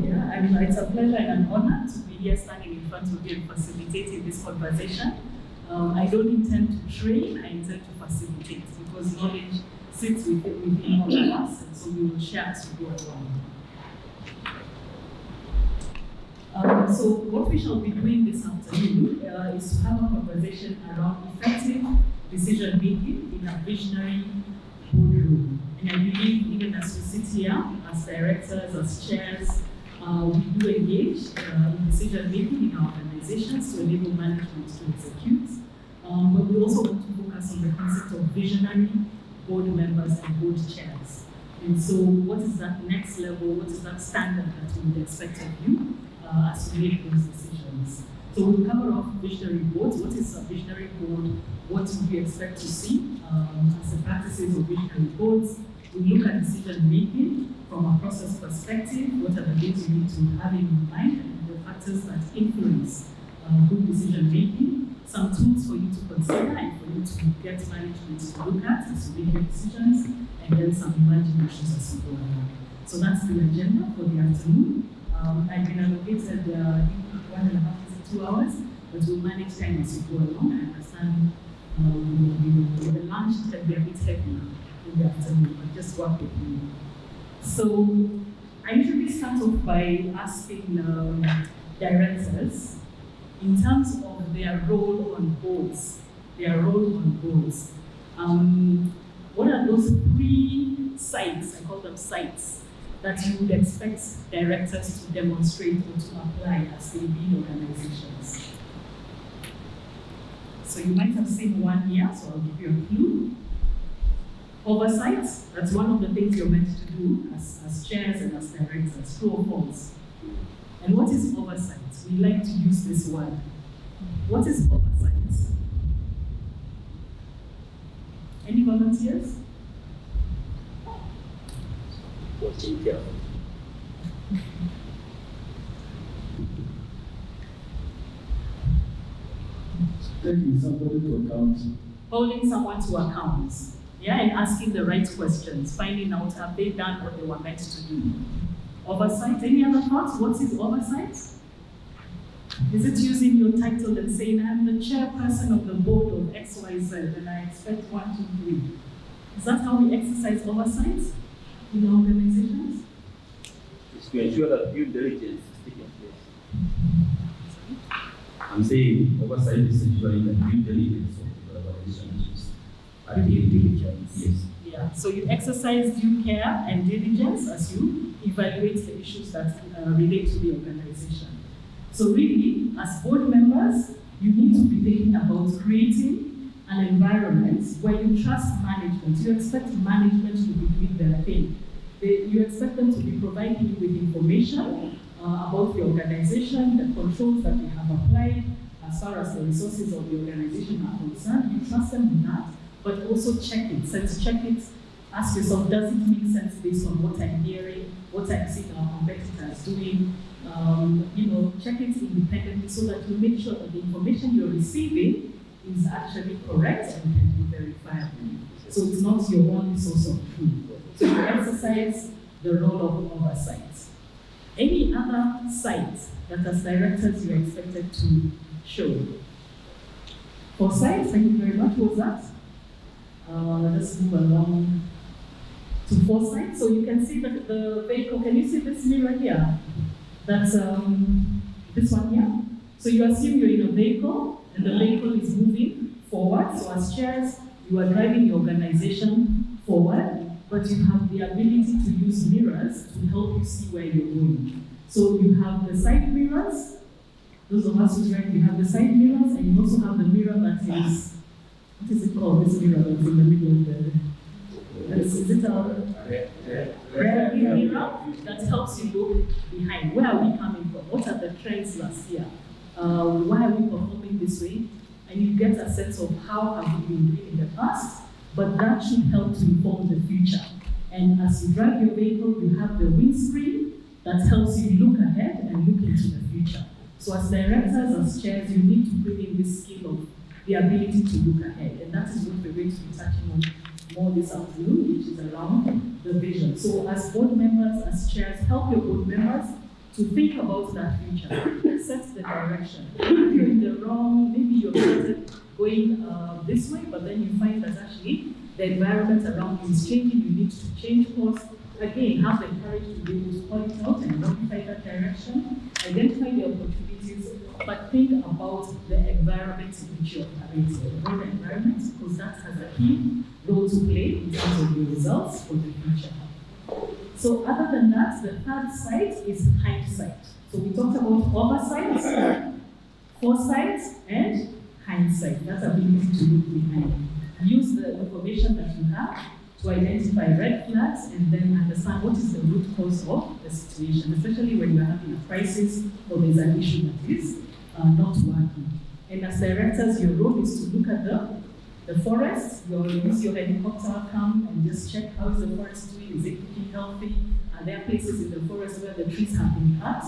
Yeah, it's a pleasure and an honor to be here standing in front of you and facilitating this conversation. I don't intend to train, I intend to facilitate because knowledge sits within all of us, and so we will share as we go along. So what we shall be doing this afternoon is to have a conversation around effective decision making in a visionary boardroom. And I believe even as we sit here, as directors, as chairs, we do engage in decision making in our organizations to enable management to execute. But we also want to focus on the concept of visionary board members and board chairs. And so what is that next level, what is that standard that we would expect of you as we make those decisions? So we'll cover off visionary boards. What is a visionary board? What do we expect to see as the practices of visionary boards? We look at decision making from a process perspective. What are the things you need to have in mind and the factors that influence good decision making? Some tools for you to consider and for you to get management to look at as you make your decisions, and then some emerging issues as you go along. So that's the agenda for the afternoon. I've been allocated 1.5 to 2 hours, but we'll manage time as we go along. I understand the lunch can be a bit heavy in the afternoon, but just work with me. So I usually start off by asking directors in terms of their role on boards. What are those 3 sites, I call them sites, that you would expect directors to demonstrate or to apply as they lead organizations? So you might have seen one here, so I'll give you a clue. Oversight, that's one of the things you're meant to do as chairs and as directors, true or false. And what is oversight? We like to use this word. What is oversight? Any volunteers? Watching care. Taking somebody to account. Holding someone to account. Yeah, and asking the right questions, finding out have they done what they were meant to do. Oversight, any other thoughts? What is oversight? Is it using your title and saying, I'm the chairperson of the board of XYZ and I expect 1, 2, 3? Is that how we exercise oversight in our organizations? It's to ensure that due diligence is taking place. I'm saying oversight is ensuring that due diligence of the organization is Due diligence. Yes. Yeah. So you exercise due care and diligence as you evaluate the issues that relate to the organization. So really, as board members, you need to be thinking about creating an environment where you trust management. You expect management to be doing their thing. You expect them to be providing you with information about the organization, the controls that they have applied, as far as the resources of the organization are concerned. You trust them in that, but also check it. Sense check it. Ask yourself, does it make sense based on what I'm hearing, what I'm seeing our competitors doing? Check it independently so that you make sure that the information you're receiving is actually correct and can be verifiable. So it's not your only source of truth. So you exercise the role of oversight. Any other site that as directors you're expected to show? Foresight, thank you very much. What was that? Let's move along to foresight. So you can see that the vehicle, can you see this mirror here? That's this one here. So you assume you're in a vehicle and the vehicle is moving forward. So as chairs, you are driving your organization forward, but you have the ability to use mirrors to help you see where you're going. So you have the side mirrors. Those of us who's right, you have the side mirrors, and you also have the mirror that is, what is it called? This mirror that's in the middle of the, is it a rear view mirror that helps you look behind? Where are we coming from? What are the trends last year? Why are we performing this way? And you get a sense of how have we been doing in the past, but that should help to inform the future. And as you drive your vehicle, you have the windscreen that helps you look ahead and look into the future. So as directors, as chairs, you need to bring in this skill of the ability to look ahead. And that is what we're going to be touching on more this afternoon, which is around the vision. So as board members, as chairs, help your board members to think about that future, set the direction. If you're in the wrong, maybe you're started going this way, but then you find that actually the environment around you is changing, you need to change course. Again, have the courage to be able to point out and modify that direction, identify the opportunities, but think about the environment in which you're operating, the environment, because that has a key role to play in terms of your results for the future. So other than that, the third side is hindsight. So we talked about oversight, foresight, and hindsight. That's ability to look behind. Use the information that you have to identify red flags and then understand what is the root cause of the situation, especially when you're having a crisis or there's an issue that is not working. And as directors, your role is to look at the forest. You'll use your helicopter, come and just check how is the forest doing, is it looking healthy? Are there places in the forest where the trees have been cut?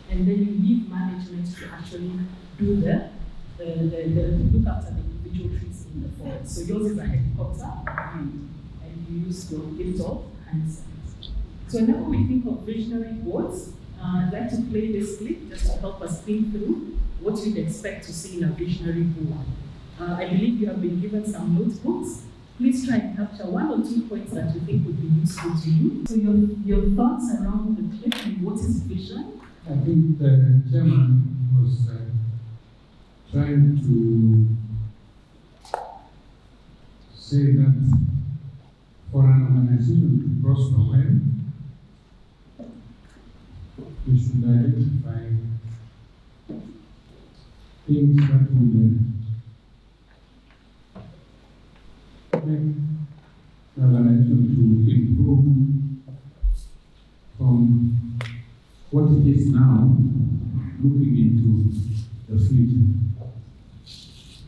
And then you need management to actually do the look after the individual trees in the forest. So yours is a helicopter, and you use your gift of hindsight. So whenever we think of visionary boards, I'd like to play this clip just to help us think through what you'd expect to see in a visionary board. I believe you have been given some notebooks. Please try and capture 1 or 2 points that you think would be useful to you. So your thoughts around the clip and what is vision? I think the chairman was trying to say that for an organization to prosper well, we should identify things that will make the organization to improve from what it is now, looking into the future.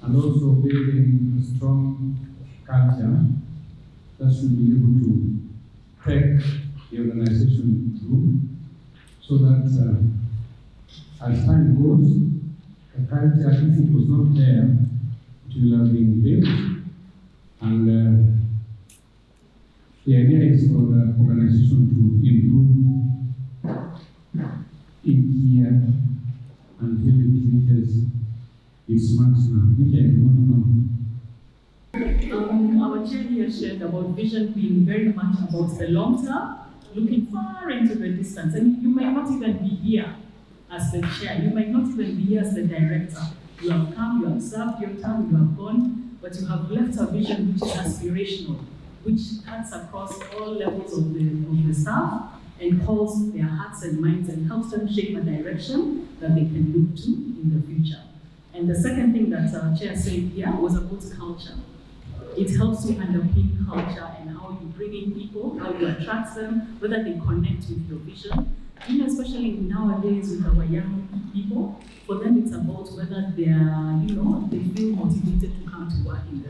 And also building a strong culture that should be able to take the organization through, so that as time goes, the culture, if it was not there, it will have been built. And the idea is for the organization to improve each year until it reaches its maximum, which I do not know. Our chair here shared about vision being very much about the long term, looking far into the distance. And you might not even be here as the chair, you might not even be here as the director. You have come, you have served your term, you have gone, but you have left a vision which is aspirational, which cuts across all levels of the staff and calls their hearts and minds and helps them shape a direction that they can look to in the future. And the second thing that our chair said here was about culture. It helps you underpin culture and how you bring in people, how you attract them, whether they connect with your vision. You know, especially nowadays with our young people, for them it's about whether they are, they feel motivated to come to work in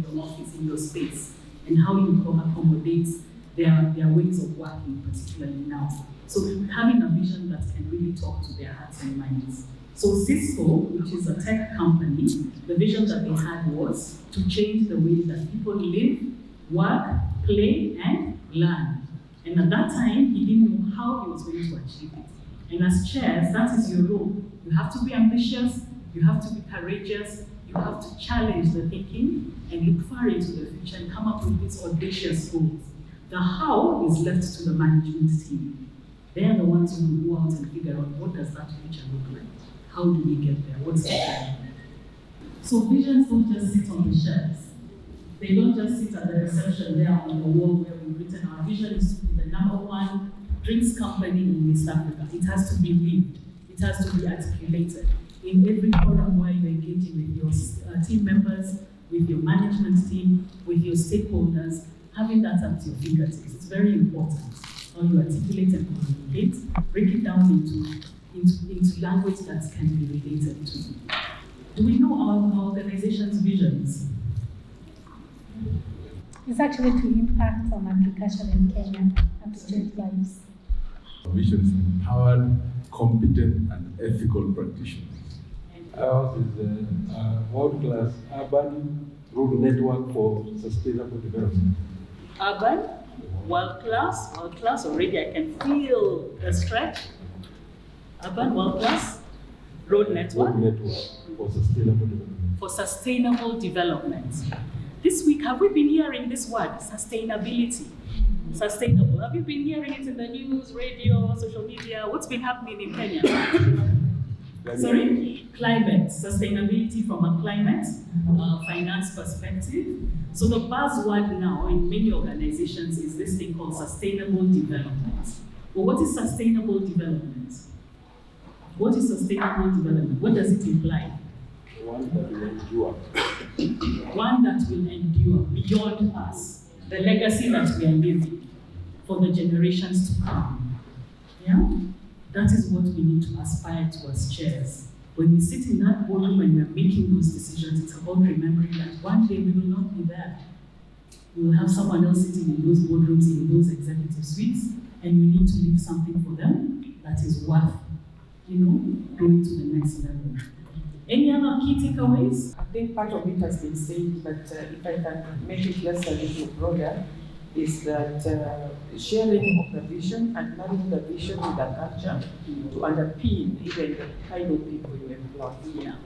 your office, in your space, and how you accommodate their ways of working, particularly now. So having a vision that can really talk to their hearts and minds. So Cisco, which is a tech company, the vision that they had was to change the way that people live, work, play, and learn. And at that time, he didn't know how he was going to achieve it. And as chairs, that is your role. You have to be ambitious, you have to be courageous, you have to challenge the thinking and look far into the future and come up with these audacious goals. The how is left to the management team. They are the ones who will go out and figure out what does that future look like. How do we get there? What's the plan? So visions don't just sit on the shelves. They don't just sit at the reception there on the wall where we've written our vision is to be the #1 drinks company in East Africa. It has to be lived. It has to be articulated in every forum where you're engaging with your team members, with your management team, with your stakeholders. Having that at your fingertips, it's very important. How you articulate and communicate, break it down into language that can be related to. Do we know our organization's visions? It's actually to impact on agriculture in Kenya and to change lives. Our vision is empowered, competent, and ethical practitioners. Ours is a world-class urban rural network for sustainable development. Urban, world class, already I can feel the stretch. Urban World Class Road Network Road network for sustainable development. for sustainable development. This week, have we been hearing this word, sustainability? Sustainable. Have you been hearing it in the news, radio, social media? What's been happening in Kenya? Sorry? Climate. Sustainability from a climate finance perspective. So the buzzword now in many organizations is this thing called sustainable development. Well, what is sustainable development? What is sustainable development? What does it imply? One that will endure. One that will endure beyond us, the legacy that we are leaving for the generations to come. Yeah? That is what we need to aspire to as chairs. When we sit in that boardroom and we are making those decisions, it's about remembering that one day we will not be there. We will have someone else sitting in those boardrooms, in those executive suites, and you need to leave something for them that is worth, going to the next level. Any other key takeaways? I think part of it has been said, but if I can make it just a little broader, is that sharing of the vision and marrying the vision with the culture to underpin even the kind of people you employ. Yeah.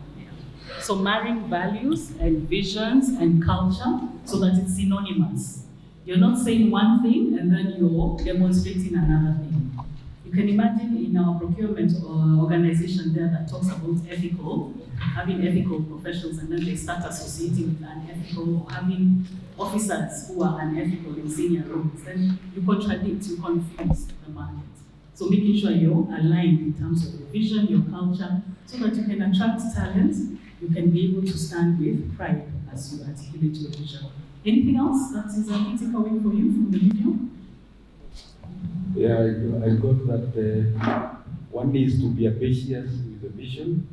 So marrying values and visions and culture so that it's synonymous. You're not saying one thing and then you're demonstrating another thing. You can imagine in our procurement organization there that talks about having ethical professionals, and then they start associating with unethical, or having officers who are unethical in senior roles, then you contradict, you confuse the market. So making sure you're aligned in terms of your vision, your culture, so that you can attract talent, you can be able to stand with pride as you articulate your vision. Anything else that is a key takeaway for you from the video? Yeah, I got that one needs to be ambitious with a vision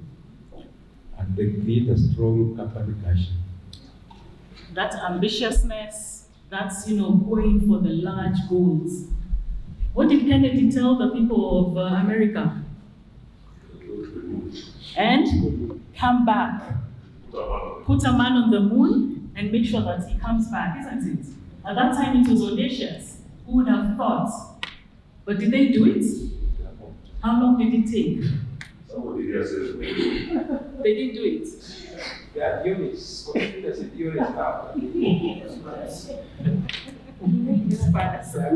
and then create a strong company culture. That ambitiousness, that's, going for the large goals. What did Kennedy tell the people of America? And come back. Put a man on the moon and make sure that he comes back, isn't it? At that time it was audacious. Who would have thought? But did they do it? How long did it take? Somebody here says They didn't do it. There are units, conspiracy theories now. There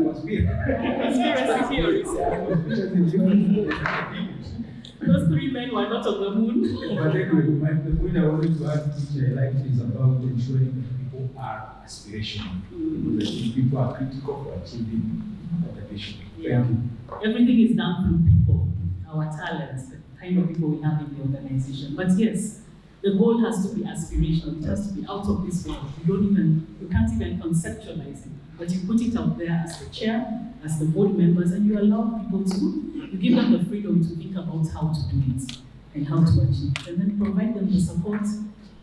must be Conspiracy theories. Those three men were not on the moon. But anyway, the point I wanted to add, which I liked, is about ensuring that people are aspirational. That people are critical for achieving the vision. Thank you. Everything is done through people, our talents, the kind of people we have in the organization. But yes, the goal has to be aspirational. It has to be out of this world. You can't even conceptualize it. But you put it out there as the chair, as the board members, and you allow people you give them the freedom to think about how to do it and how to achieve it. And then provide them the support,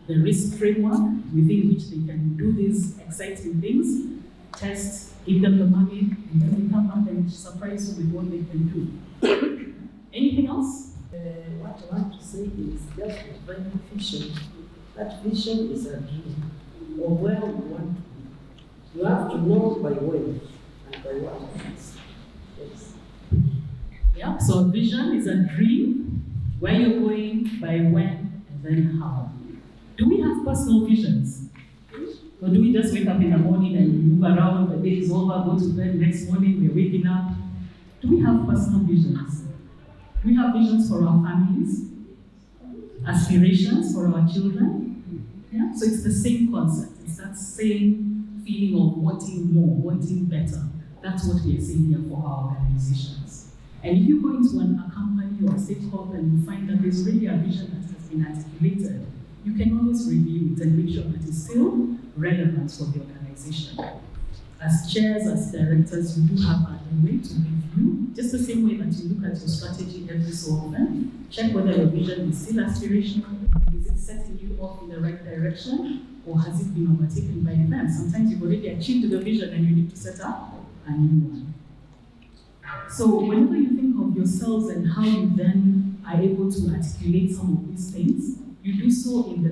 the risk framework within which they can do these exciting things, test, give them the money, and then they come back and surprise you with what they can do. Anything else? What I want to say is just define vision. That vision is a dream of where we want to be. You have to know by when and by what means. Yes. Yeah, so a vision is a dream, where you're going, by when, and then how. Do we have personal visions? Or do we just wake up in the morning and move around, the day is over, go to bed, next morning we're waking up? Do we have personal visions? Do we have visions for our families? Aspirations for our children? Yeah, so it's the same concept. It's that same feeling of wanting more, wanting better. That's what we are saying here for our organizations. And if you go into a company or a stakeholder and you find that there's already a vision that has been articulated, you can always review it and make sure that it's still relevant for the organization. As chairs, as directors, you do have a way to review, just the same way that you look at your strategy every so often. Check whether your vision is still aspirational, is it setting you off in the right direction, or has it been overtaken by events? Sometimes you've already achieved the vision and you need to set up a new one. So whenever you think of yourselves and how you then are able to articulate some of these things, you do so in the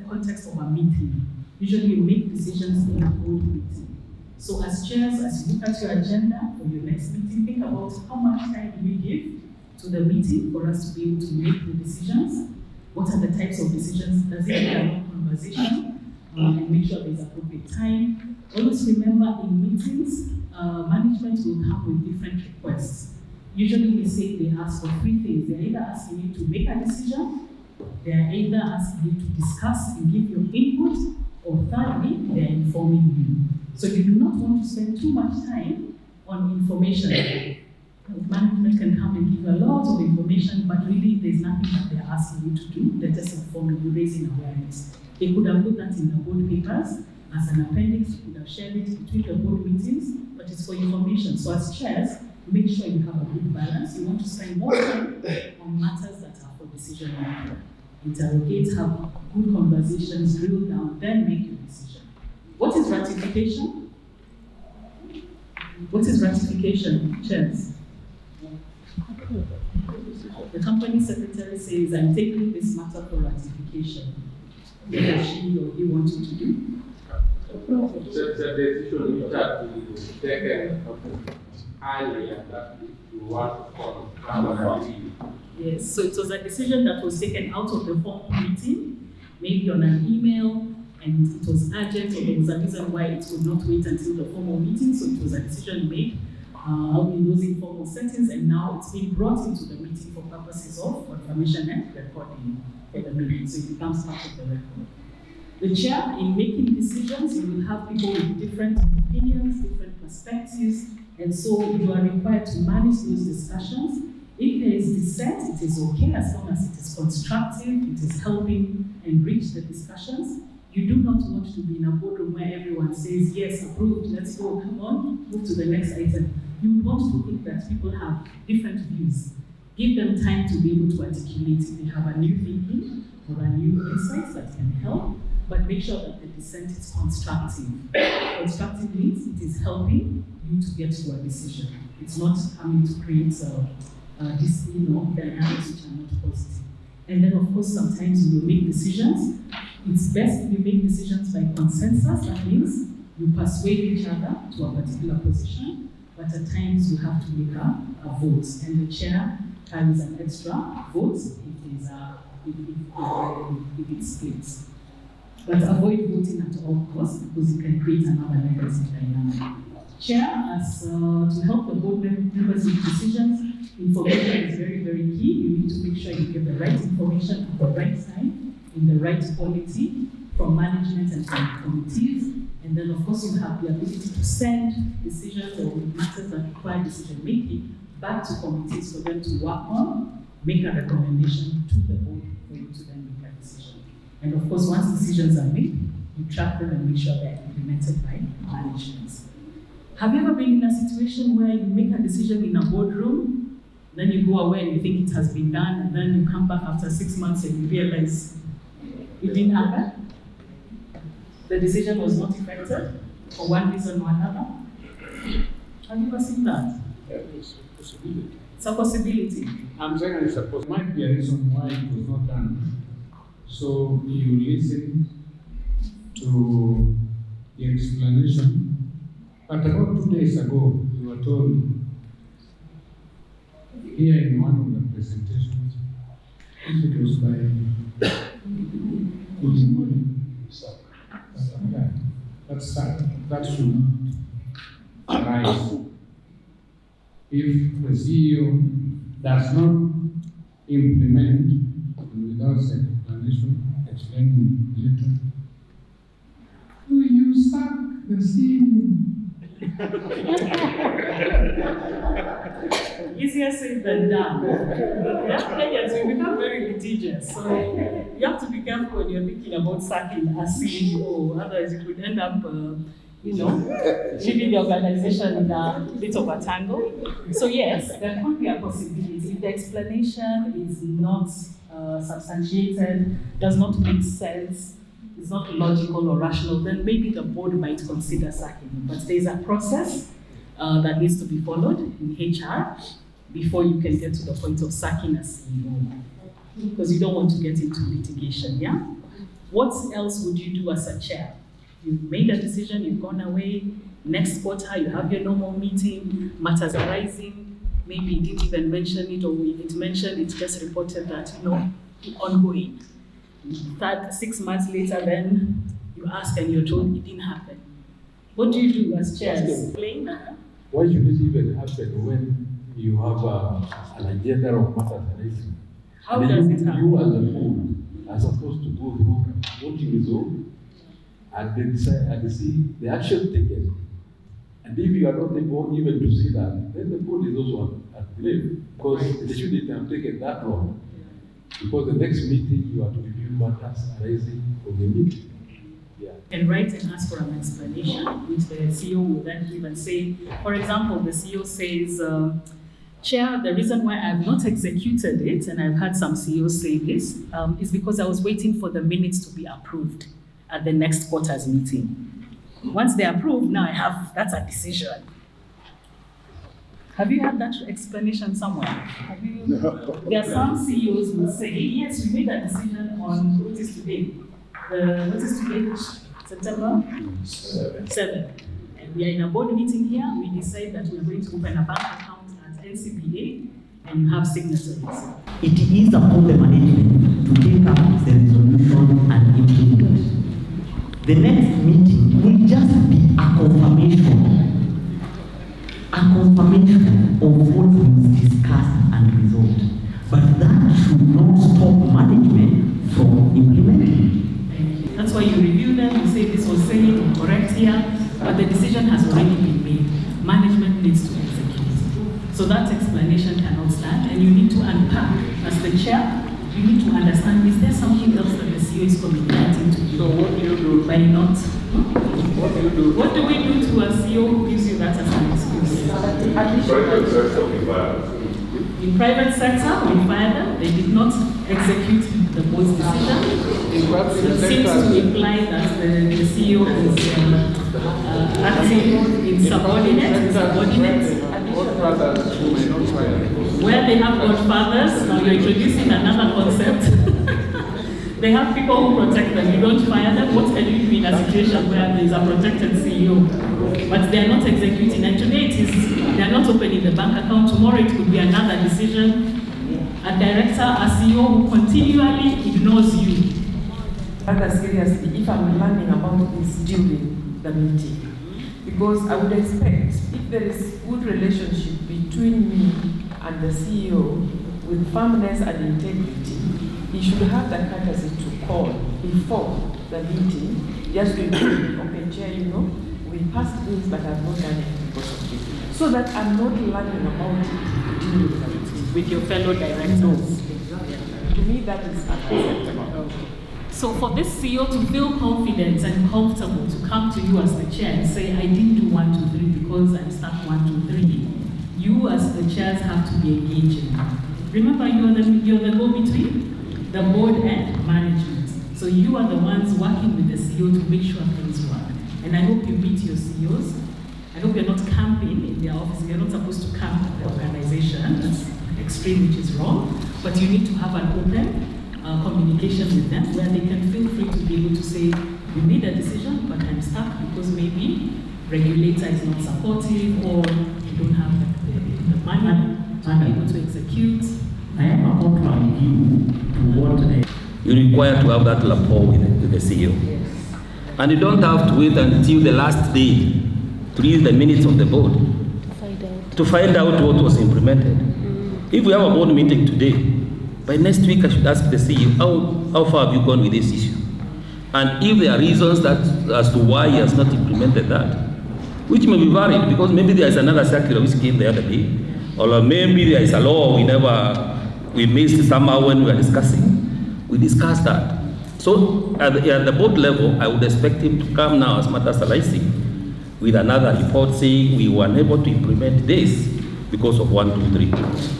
context of a meeting. Usually you make decisions in a board meeting. So as chairs, as you look at your agenda for your next meeting, think about how much time do we give to the meeting for us to be able to make the decisions. What are the types of decisions? Does it need a long conversation? And make sure there's appropriate time. Always remember in meetings, management will come with different requests. Usually we say they ask for three things. They're either asking you to make a decision, they're either asking you to discuss and give your input, or thirdly, they're informing you. So you do not want to spend too much time on information. Management can come and give a lot of information, but really there's nothing that they're asking you to do. They're just informing you, raising awareness. They could have put that in the board papers as an appendix, you could have shared it between the board meetings, but it's for information. So as chairs, make sure you have a good balance. You want to spend more time on matters that are for decision making. Interrogate, have good conversations, drill down, then make your decision. What is ratification? What is ratification, chairs? The company secretary says, I'm taking this matter for ratification. Whether she or he wants you to do. The decision which has been taken earlier that you want to Yes, so it was a decision that was taken out of the formal meeting, maybe on an email, and it was urgent, or there was a reason why it would not wait until the formal meeting, so it was a decision made in those informal settings, and now it's being brought into the meeting for purposes of confirmation and recording for the meeting, so it becomes part of the record. The chair, in making decisions, you will have people with different opinions, different perspectives, and so you are required to manage those discussions. If there is dissent, it is okay as long as it is constructive, it is helping enrich the discussions. You do not want to be in a boardroom where everyone says, yes, approved, let's go, come on, move to the next item. You would want to think that people have different views. Give them time to be able to articulate if they have a new thinking or a new insight that can help, but make sure that the dissent is constructive. Constructive means it is helping you to get to a decision. It's not coming to create dynamics which are not positive. And then, of course, sometimes you will make decisions. It's best if you make decisions by consensus. That means you persuade each other to a particular position, but at times you have to make a vote, and the chair carries an extra vote if it splits. But avoid voting at all costs because it can create another negative dynamic. Chair, as to help the board members make decisions, information is very, very key. You need to make sure you get the right information at the right time, in the right quality, from management and from committees. And then, of course, you have the ability to send decisions or matters that require decision making back to committees for them to work on, make a recommendation to the board for you to then make a decision. And of course, once decisions are made, you track them and make sure they're implemented by management. Have you ever been in a situation where you make a decision in a boardroom, then you go away and you think it has been done, and then you come back after 6 months and you realize it didn't happen? The decision was not effected for one reason or another? Have you ever seen that? It's a possibility. It's a possibility. I'm saying it's a possibility. Might be a reason why it was not done. So you listen to the explanation. But about 2 days ago, you were told here in one of the presentations, if it was by Olunya, that should not arise. If the CEO does not implement without explanation, explaining later, you sack the CEO. Easier said than done. Kenyans, we become very litigious. So you have to be careful when you're thinking about sacking a CEO. Otherwise, you could end up, leaving the organization in a bit of a tangle. So yes, there could be a possibility. If the explanation is not substantiated, does not make sense, is not logical or rational, then maybe the board might consider sacking him. But there's a process that needs to be followed in HR before you can get to the point of sacking a CEO. Because you don't want to get into litigation, yeah? What else would you do as a chair? You've made a decision, you've gone away, next quarter you have your normal meeting, matters arising, maybe it didn't even mention it, or if it mentioned, it just reported that, ongoing. 6 months later, then you ask and you're told it didn't happen. What do you do as chairs? Why should it even happen when you have an agenda of matters arising? How does it happen? You as a board are supposed to go through what you resolve and then decide and see the action taken. And if you are not able even to see that, then the board is also at blame, because they shouldn't have taken that long. Because the next meeting you have to review matters arising from the meeting. And write and ask for an explanation, which the CEO will then give and say, for example, the CEO says, Chair, the reason why I have not executed it, and I've had some CEOs say this, is because I was waiting for the minutes to be approved at the next quarter's meeting. Once they're approved, now that's a decision. Have you had that explanation somewhere? No. There are some CEOs who say, yes, we made a decision on what is today. What is today? September 7. And we are in a board meeting here. We decide that we are going to open a bank account at NCBA, and you have signatories. It is upon the management to take up the resolution and implement. The next meeting will just be a confirmation of what was discussed and resolved. But that should not stop management from implementing. That's why you review them, you say this was said or correct here, but the decision has already been made. Management needs to execute. So that explanation cannot stand, and you need to unpack. As the chair, you need to understand, is there something else that the CEO is communicating to you? So what do you do? By not? What do you do? What do we do to a CEO who gives you that as an excuse? In private sector, we fired them. They did not execute the board's decision. It seems to imply that the CEO is acting in subordinate. Where they have godfathers, now you're introducing another concept. They have people who protect them. You don't fire them. What can you do in a situation where there is a protected CEO? But they are not executing. And today they are not opening the bank account. Tomorrow it could be another decision. A director, a CEO who continually ignores you. Rather seriously, if I'm learning about this during the meeting, because I would expect if there is good relationship between me and the CEO with firmness and integrity, he should have the courtesy to call before the meeting, just to say, okay, Chair, we passed this, but I've not done it because of this. So that I'm not learning about it during the meeting. With your fellow directors. No. To me, that is unacceptable. So for this CEO to feel confident and comfortable to come to you as the chair and say, I didn't do 1, 2, 3 because I'm stuck 1, 2, 3, you as the chairs have to be engaging. Remember, you're the go-between the board and management. So you are the ones working with the CEO to make sure things work. And I hope you meet your CEOs. I hope you're not camping in their office. You're not supposed to camp at the organization. That's extreme, which is wrong. But you need to have an open communication with them where they can feel free to be able to say, we made a decision, but I'm stuck because maybe regulator is not supportive or you don't have the money to be able to execute. I am about to review to what you require to have that rapport with the CEO. Yes. And you don't have to wait until the last day to read the minutes of the board to find out what was implemented. If we have a board meeting today, by next week I should ask the CEO, how far have you gone with this issue? And if there are reasons as to why he has not implemented that, which may be valid, because maybe there is another circular which came the other day, or maybe there is a law we missed somehow when we were discussing. We discussed that. So at the board level, I would expect him to come now as matters arising with another report saying we were unable to implement this because of 1, 2, 3.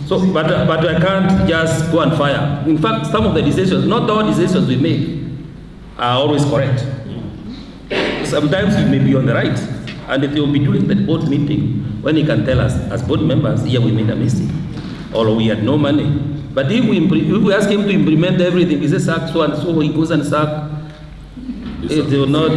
So, but I can't just go and fire. In fact, some of the decisions, not all decisions we make, are always correct. Sometimes we may be on the right, and it will be during the board meeting when he can tell us, as board members, here we made a mistake, or we had no money. But if we ask him to implement everything, he says sack so and so, he goes and sack. It will not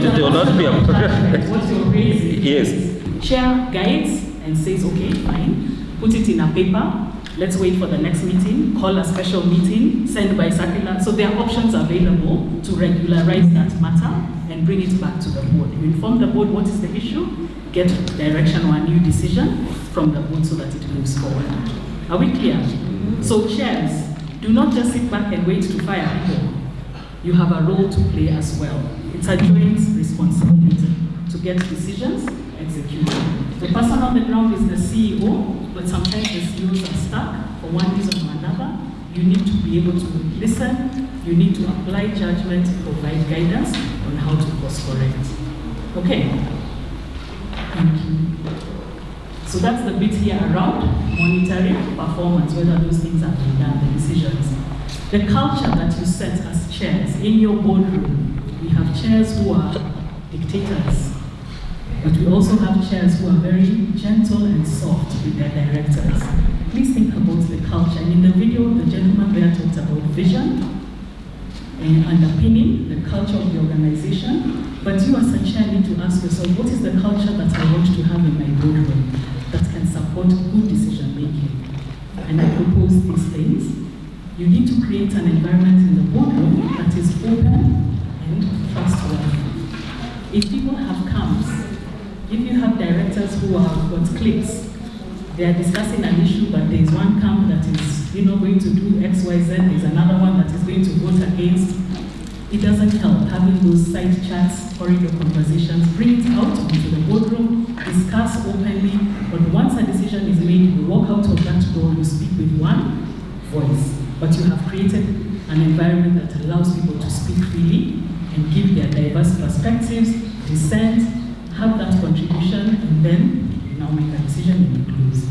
be a What you're raising. Yes. Chair guides and says, okay, fine. put it in a paper, let's wait for the next meeting, call a special meeting, send by circular. So there are options available to regularize that matter and bring it back to the board. You inform the board what is the issue, get direction or a new decision from the board so that it moves forward. Are we clear? So chairs, do not just sit back and wait to fire people. You have a role to play as well. It's a joint responsibility to get decisions executed. The person on the ground is the CEO, but sometimes the CEOs are stuck for one reason or another. You need to be able to listen, you need to apply judgment, provide guidance on how to course correct. Okay? Thank you. So that's the bit here around monitoring performance, whether those things have been done, the decisions. The culture that you set as chairs in your boardroom, we have chairs who are dictators, but we also have chairs who are very gentle and soft with their directors. Please think about the culture. And in the video, the gentleman there talked about vision and underpinning the culture of the organization. But you as a chair need to ask yourself, what is the culture that I want to have in my boardroom that can support good decision making? And I propose these things. You need to create an environment in the boardroom that is open and trustworthy. If people have camps, if you have directors who have got cliques, they are discussing an issue, but there is one camp that is going to do X, Y, Z, there's another one that is going to vote against. It doesn't help having those side chats, corridor conversations. Bring it out into the boardroom, discuss openly, but once a decision is made, you walk out of that door, you speak with one voice. But you have created an environment that allows people to speak freely and give their diverse perspectives, dissent, have that contribution, and then you now make a decision and you close.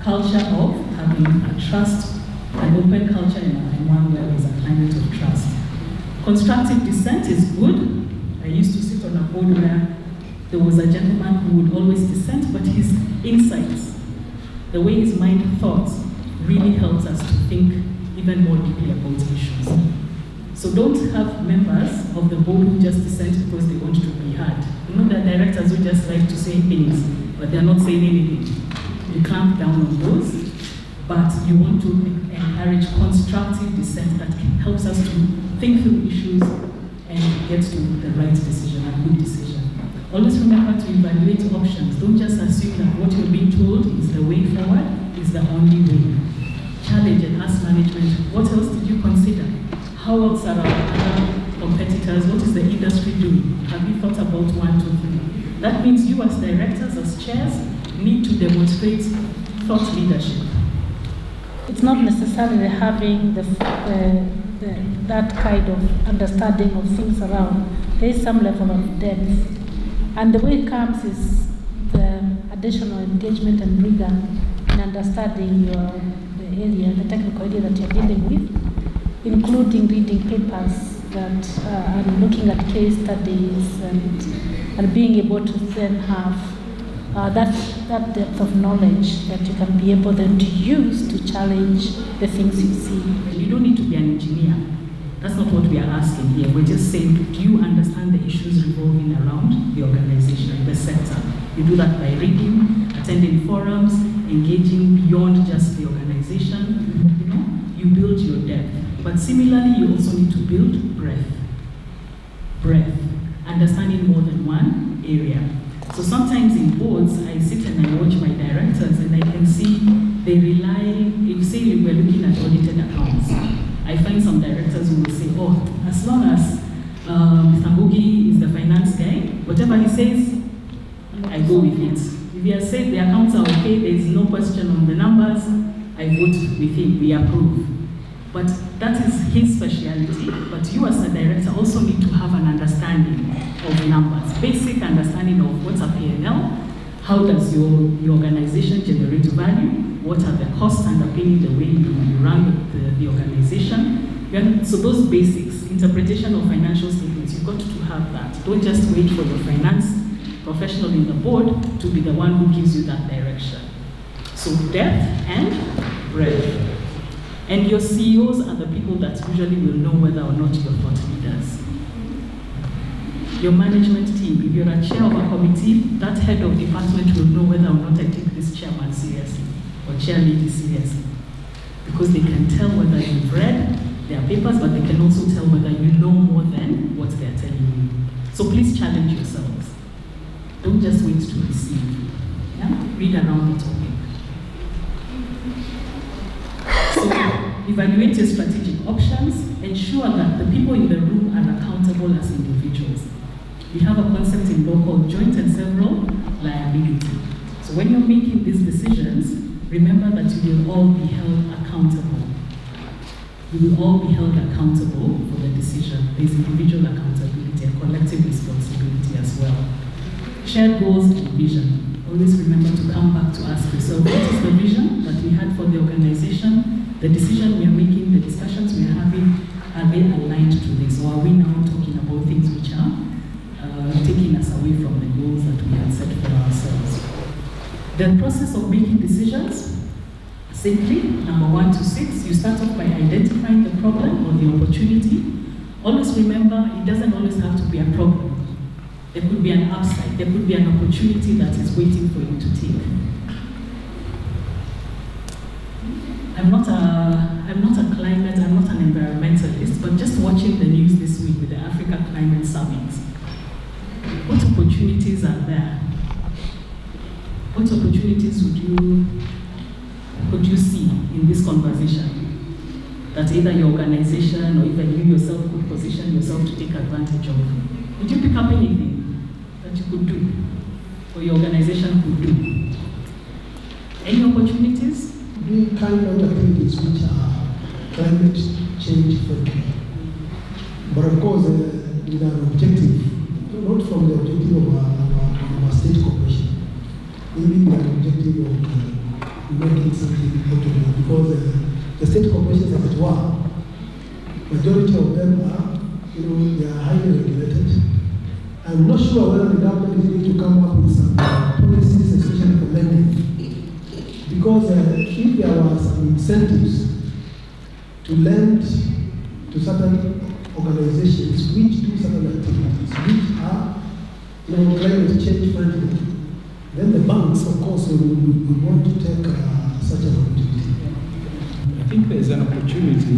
Culture of having a trust, an open culture and one where there's a climate of trust. Constructive dissent is good. I used to sit on a board where there was a gentleman who would always dissent, but his insights, the way his mind thought, really helps us to think even more deeply about issues. So don't have members of the board who just dissent because they want to be heard. There are directors who just like to say things, but they're not saying anything. You clamp down on those, but you want to encourage constructive dissent that helps us to think through issues and get to the right decision, a good decision. Always remember to evaluate options. Don't just assume that what you're being told is the way forward, is the only way. Challenge and ask management, what else did you consider? How else are our other competitors? What is the industry doing? Have you thought about 1, 2, 3? That means you as directors, as chairs, need to demonstrate thought leadership. It's not necessarily having that kind of understanding of things around. There is some level of depth. And the way it comes is the additional engagement and rigor in understanding the area, the technical area that you're dealing with, including reading papers and looking at case studies and being able to then have that depth of knowledge that you can be able then to use to challenge the things you see. You don't need to be an engineer. That's not what we are asking here. We're just saying, do you understand the issues revolving around the organization, the sector? You do that by reading, attending forums, engaging beyond just the organization. You build your depth. But similarly, you also need to build breadth. Understanding more than one area. So sometimes in boards, I sit and I watch my directors and I can see they rely, if say we're looking at audited accounts, I find some directors who will say, oh, as long as Mr. Mbugi is the finance guy, whatever he says, I go with it. If he has said the accounts are okay, there is no question on the numbers, I vote with him, we approve. But that is his speciality. But you as a director also need to have an understanding of numbers, basic understanding of what's a P&L, how does your organization generate value, what are the costs underpinning the way you run the organization. So those basics, interpretation of financial statements, you've got to have that. Don't just wait for your finance professional in the board to be the one who gives you that direction. So depth and breadth. And your CEOs are the people that usually will know whether or not you're thought leaders. Your management team, if you're a chair of a committee, that head of department will know whether or not I take this chairman seriously. or chair ladies seriously, because they can tell whether you've read their papers, but they can also tell whether you know more than what they're telling you. So please challenge yourselves. Don't just wait to receive. Yeah? Read around the topic. So evaluate your strategic options. Ensure that the people in the room are accountable as individuals. We have a concept in law called joint and several liability. So when you're making these decisions, remember that you will all be held accountable. You will all be held accountable for the decision. There's individual accountability and collective responsibility as well. Shared goals and vision. Always remember to come back to ask yourself, what is the vision that we had for the organization? The decision we are making, the discussions we are having, are they aligned to this? Or are we now talking about things which are taking us away from the goals that we had set for ourselves? The process of making decisions, simply, number 1 to 6, you start off by identifying the problem or the opportunity. Always remember, it doesn't always have to be a problem. There could be an upside, there could be an opportunity that is waiting for you to take. I'm not a climate, I'm not an environmentalist, but just watching the news this week with the Africa Climate Summit, what opportunities are there? What opportunities could you see in this conversation that either your organization or even you yourself could position yourself to take advantage of? Would you pick up anything that you could do or your organization could do? Any opportunities? We carry out activities which are climate change friendly. But of course, with an objective, not from the objective of our state corporation. Maybe with an objective of making something out of it, because the state corporations as it were, majority of them are, they are highly regulated. I'm not sure whether the government is going to come up with some policies, especially for lending. Because if there were some incentives to lend to certain organizations which do certain activities which are climate change friendly, then the banks, of course, will want to take such an opportunity. I think there's an opportunity,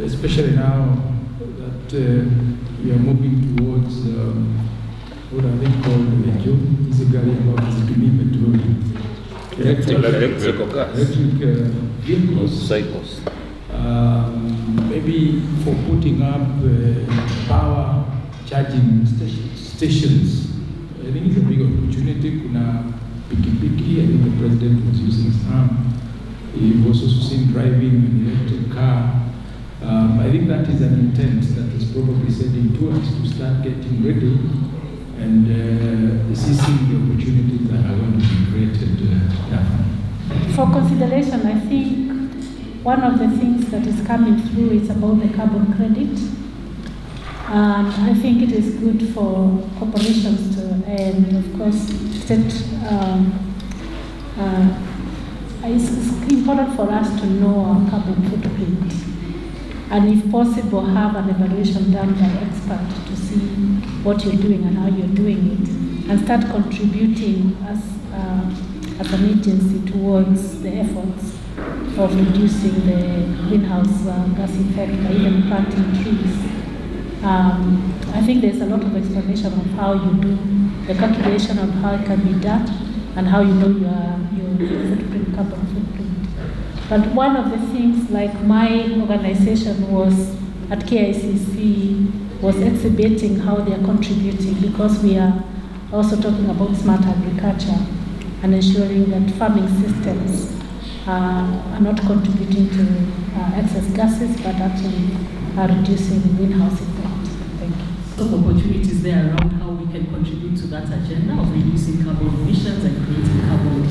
especially now that we are moving towards what are they called? Electric vehicles. Cycles. Maybe for putting up power charging stations. I think it's a big opportunity. Kuna pikipiki, I think the president was using some. He was also seen driving an electric car. I think that is an intent that is probably sending to us to start getting ready and seizing the opportunities that are going to be created. For consideration, I think one of the things that is coming through is about the carbon credit. I think it is good for corporations to, and of course, it's important for us to know our carbon footprint. And if possible, have an evaluation done by experts to see what you're doing and how you're doing it, and start contributing as an agency towards the efforts of reducing the greenhouse gas effect by even planting trees. I think there's a lot of explanation of how you do the calculation of how it can be done and how you know your footprint, carbon footprint. But one of the things, like my organization was at KICC, was exhibiting how they are contributing, because we are also talking about smart agriculture and ensuring that farming systems are not contributing to excess gases, but actually are reducing the greenhouse effect. Thank you. Some opportunities there around how we can contribute to that agenda of reducing carbon emissions and creating carbon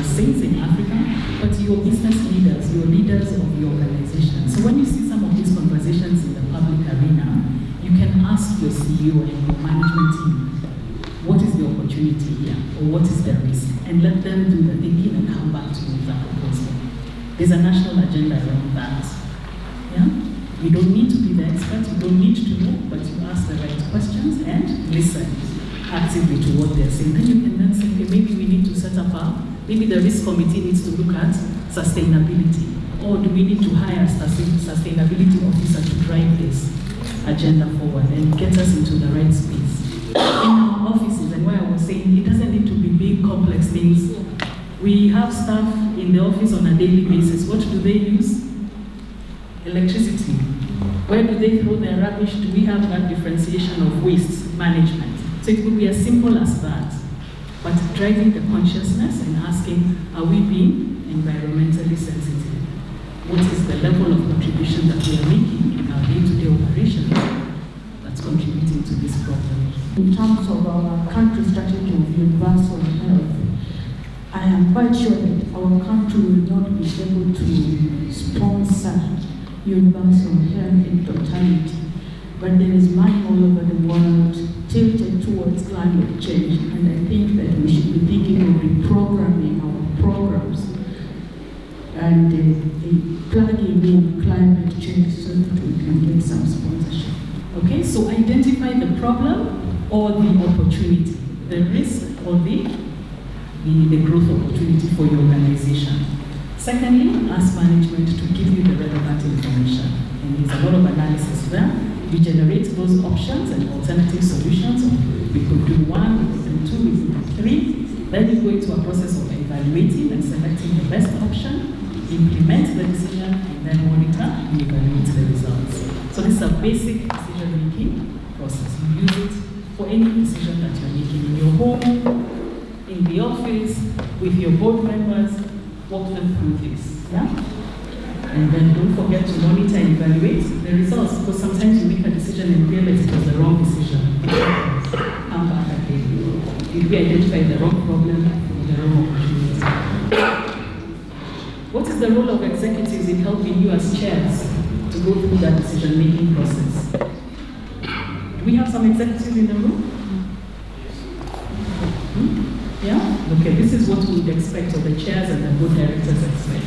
sinks in Africa, but your business leaders, your leaders of your organization. So when you see some of these conversations in the public arena, you can ask your CEO and your management team, what is the opportunity here, or what is the risk, and let them do the thinking and come back to you with that proposal. There's a national agenda around that. Yeah? You don't need to be the expert, you don't need to know, but you ask the right questions and listen actively to what they're saying. Then you can then say, okay, maybe we need to set up a Maybe the risk committee needs to look at sustainability. Or do we need to hire a sustainability officer to drive this agenda forward and get us into the right space? In our offices, and why I was saying it doesn't need to be big, complex things. We have staff in the office on a daily basis. What do they use? Electricity. Where do they throw their rubbish? Do we have that differentiation of waste management? So it could be as simple as that. But driving the consciousness and asking, are we being environmentally sensitive? What is the level of contribution that we are making in our day-to-day operations that's contributing to this problem? In terms of our country strategy of universal health, I am quite sure that our country will not be able to sponsor universal health in totality. But there is money all over the world tilted towards climate change, and I think that we should be thinking of reprogramming our programs and plugging in climate change so that we can get some sponsorship. Okay, so identify the problem or the opportunity, the risk or the growth opportunity for your organization. Secondly, ask management to give you the relevant information. And there's a lot of analysis there. You generate those options and alternative solutions. We could do one, we could do two, we could do three. Then you go into a process of evaluating and selecting the best option, implement the decision, and then monitor and evaluate the results. So this is a basic decision-making process. You use it for any decision that you're making in your home, in the office, with your board members. Walk them through this. Yeah? And then don't forget to monitor and evaluate the results, because sometimes you make a decision and realize it was the wrong decision. Come back again. Did we identify the wrong problem or the wrong opportunity? What is the role of executives in helping you as chairs to go through that decision-making process? Do we have some executives in the room? Yeah? Okay, this is what we would expect of the chairs and the board directors expect.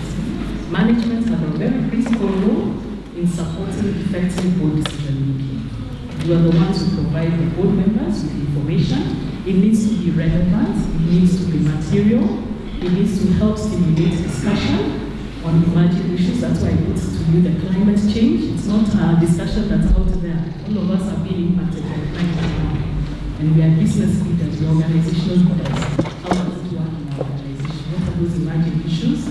Management have a very critical role in supporting effective board decision-making. You are the ones who provide the board members with information. It needs to be relevant, it needs to be material, it needs to help stimulate discussion on emerging issues. That's why I put to you the climate change. It's not a discussion that's out there. All of us are being impacted by climate change. And we are business leaders, we are organizational leaders. How does it work in our organization? What are those emerging issues?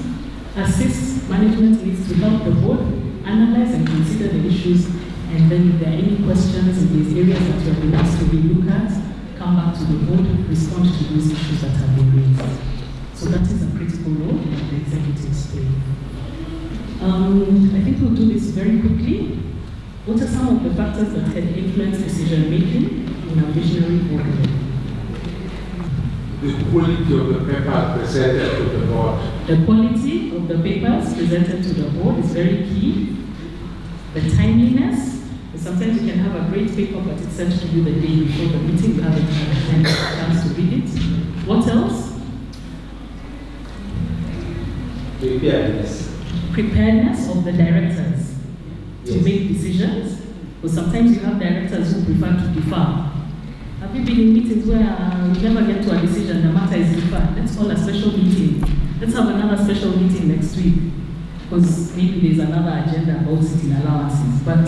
Assist management needs to help the board analyze and consider the issues, and then if there are any questions in these areas that you have been asked to relook at, come back to the board, respond to those issues that have been raised. So that is a critical role that the executives play. I think we'll do this very quickly. What are some of the factors that can influence decision making in a visionary boardroom? The quality of the paper presented to the board. The quality of the papers presented to the board is very key. The timeliness. Sometimes you can have a great paper, but it's sent to you the day before the meeting. You haven't had a chance to read it. What else? Preparedness. Preparedness of the directors to make decisions. But sometimes you have directors who prefer to defer. Have you been in meetings where you never get to a decision, the matter is deferred? Let's call a special meeting. Let's have another special meeting next week, because maybe there's another agenda about sitting allowances. But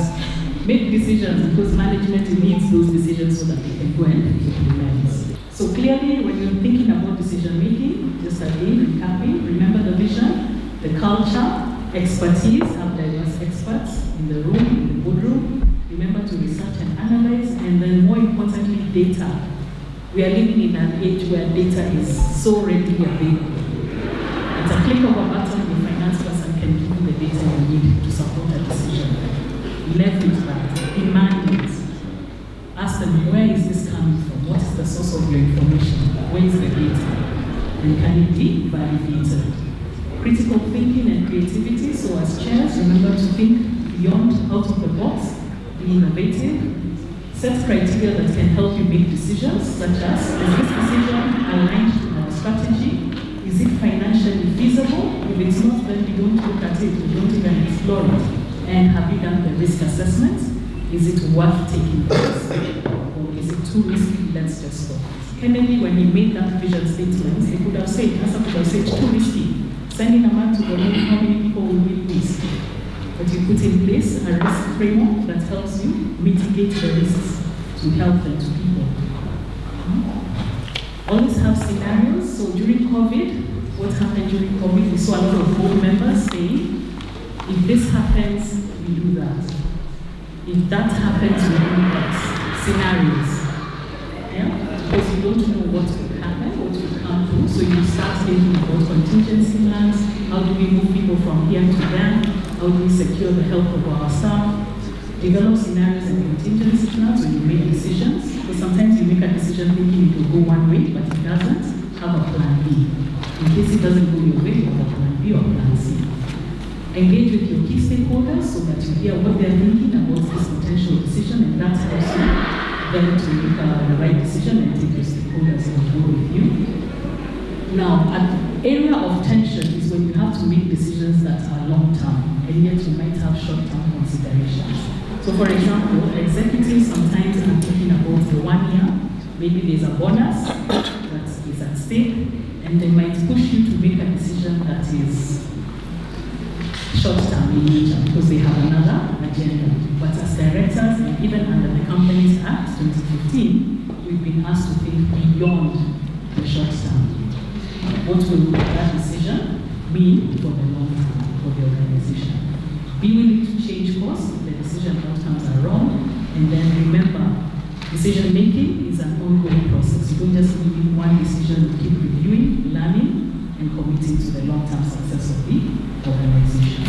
make decisions, because management needs those decisions so that they can go and implement. So clearly, when you're thinking about decision making, just again, recapping, remember the vision, the culture, expertise, have diverse experts in the room, in the boardroom. Remember to research and analyze, and then more importantly, data. We are living in an age where data is so readily available. At a click of a button, the finance person can give you the data you need to support a decision. Leverage that, demand it. Ask them, where is this coming from? What is the source of your information? Where is the data? And can it be validated? Critical thinking and creativity. So as chairs, remember to think beyond, out of the box, be innovative, set criteria that can help you make decisions, such as, is this decision aligned to our strategy? Is it financially feasible? If it's not, then we don't look at it, we don't even explore it. And have you done the risk assessment? Is it worth taking place? Or is it too risky? Let's just stop. Kennedy, when he made that vision statement, he could have said, Hassan could have said, Sending a man to the moon, how many people will we lose? But you put in place a risk framework that helps you mitigate the risks to health and to people. Always have scenarios. So during COVID, what happened during COVID? We saw a lot of board members saying, if this happens, we do that. If that happens, we do that. Scenarios. Yeah? Because you don't know what will happen, what will come through. So you start thinking about contingency plans. How do we move people from here to there? How do we secure the health of our staff? Develop scenarios and contingency plans when you make decisions. Because sometimes you make a decision thinking it will go one way, but it doesn't. Have a plan B. In case it doesn't go your way, you have a plan B or plan C. Engage with your key stakeholders so that you hear what they're thinking about this potential decision, and that helps you then to make the right decision and take your stakeholders on board with you. Now, an area of tension is when you have to make decisions that are long-term, and yet you might have short-term considerations. So for example, executives sometimes are thinking about the 1 year, maybe there's a bonus that is at stake, and they might push you to make a decision that is short-term in nature because they have another agenda. But as directors, and even under the Companies Act 2015, we've been asked to think beyond the short term. What will that decision mean for the long term for the organization? Be willing to change course if the decision outcomes are wrong, and then remember, decision making is an ongoing process. You don't just leave one decision, you keep reviewing, learning, and committing to the long-term success of the organization.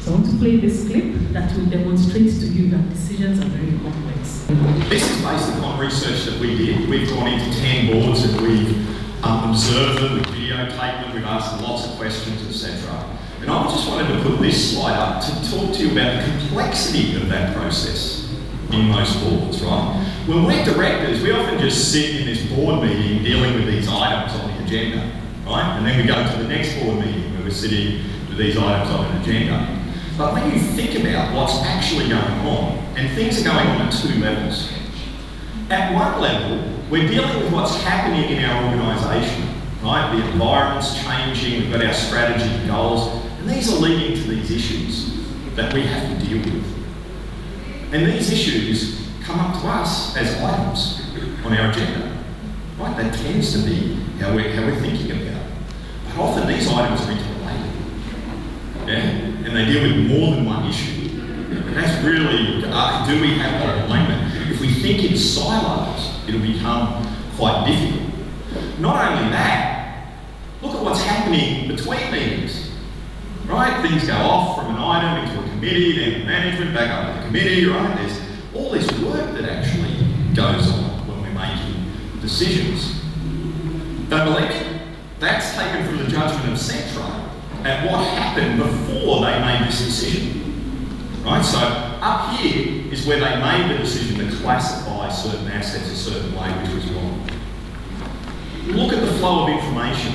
So I want to play this clip that will demonstrate to you that decisions are very complex. This is based upon research that we did. We've gone into 10 boards and we've observed them, we've videotaped them, we've asked lots of questions, etc. And I just wanted to put this slide up to talk to you about the complexity of that process in most boards, right? When we're directors, we often just sit in this board meeting dealing with these items on the agenda, right? And then we go to the next board meeting where we're sitting with these items on an agenda. But when you think about what's actually going on, and things are going on at two levels. At one level, we're dealing with what's happening in our organisation, right? The environment's changing, we've got our strategy and goals, and these are leading to these issues that we have to deal with. And these issues come up to us as items on our agenda, right? That tends to be how we're thinking about it. But often these items are interrelated, yeah? And they deal with more than one issue. And that's really, do we have that alignment? If we think in silos, it'll become quite difficult. Not only that, look at what's happening between meetings, right? Things go off from an item into a committee, then management, back up to the committee, right? There's all this work that actually goes on when we're making decisions. Don't believe me? That's taken from the judgment of Centro at what happened before they made this decision. Right, so up here is where they made the decision to classify certain assets a certain way, which was wrong. Look at the flow of information.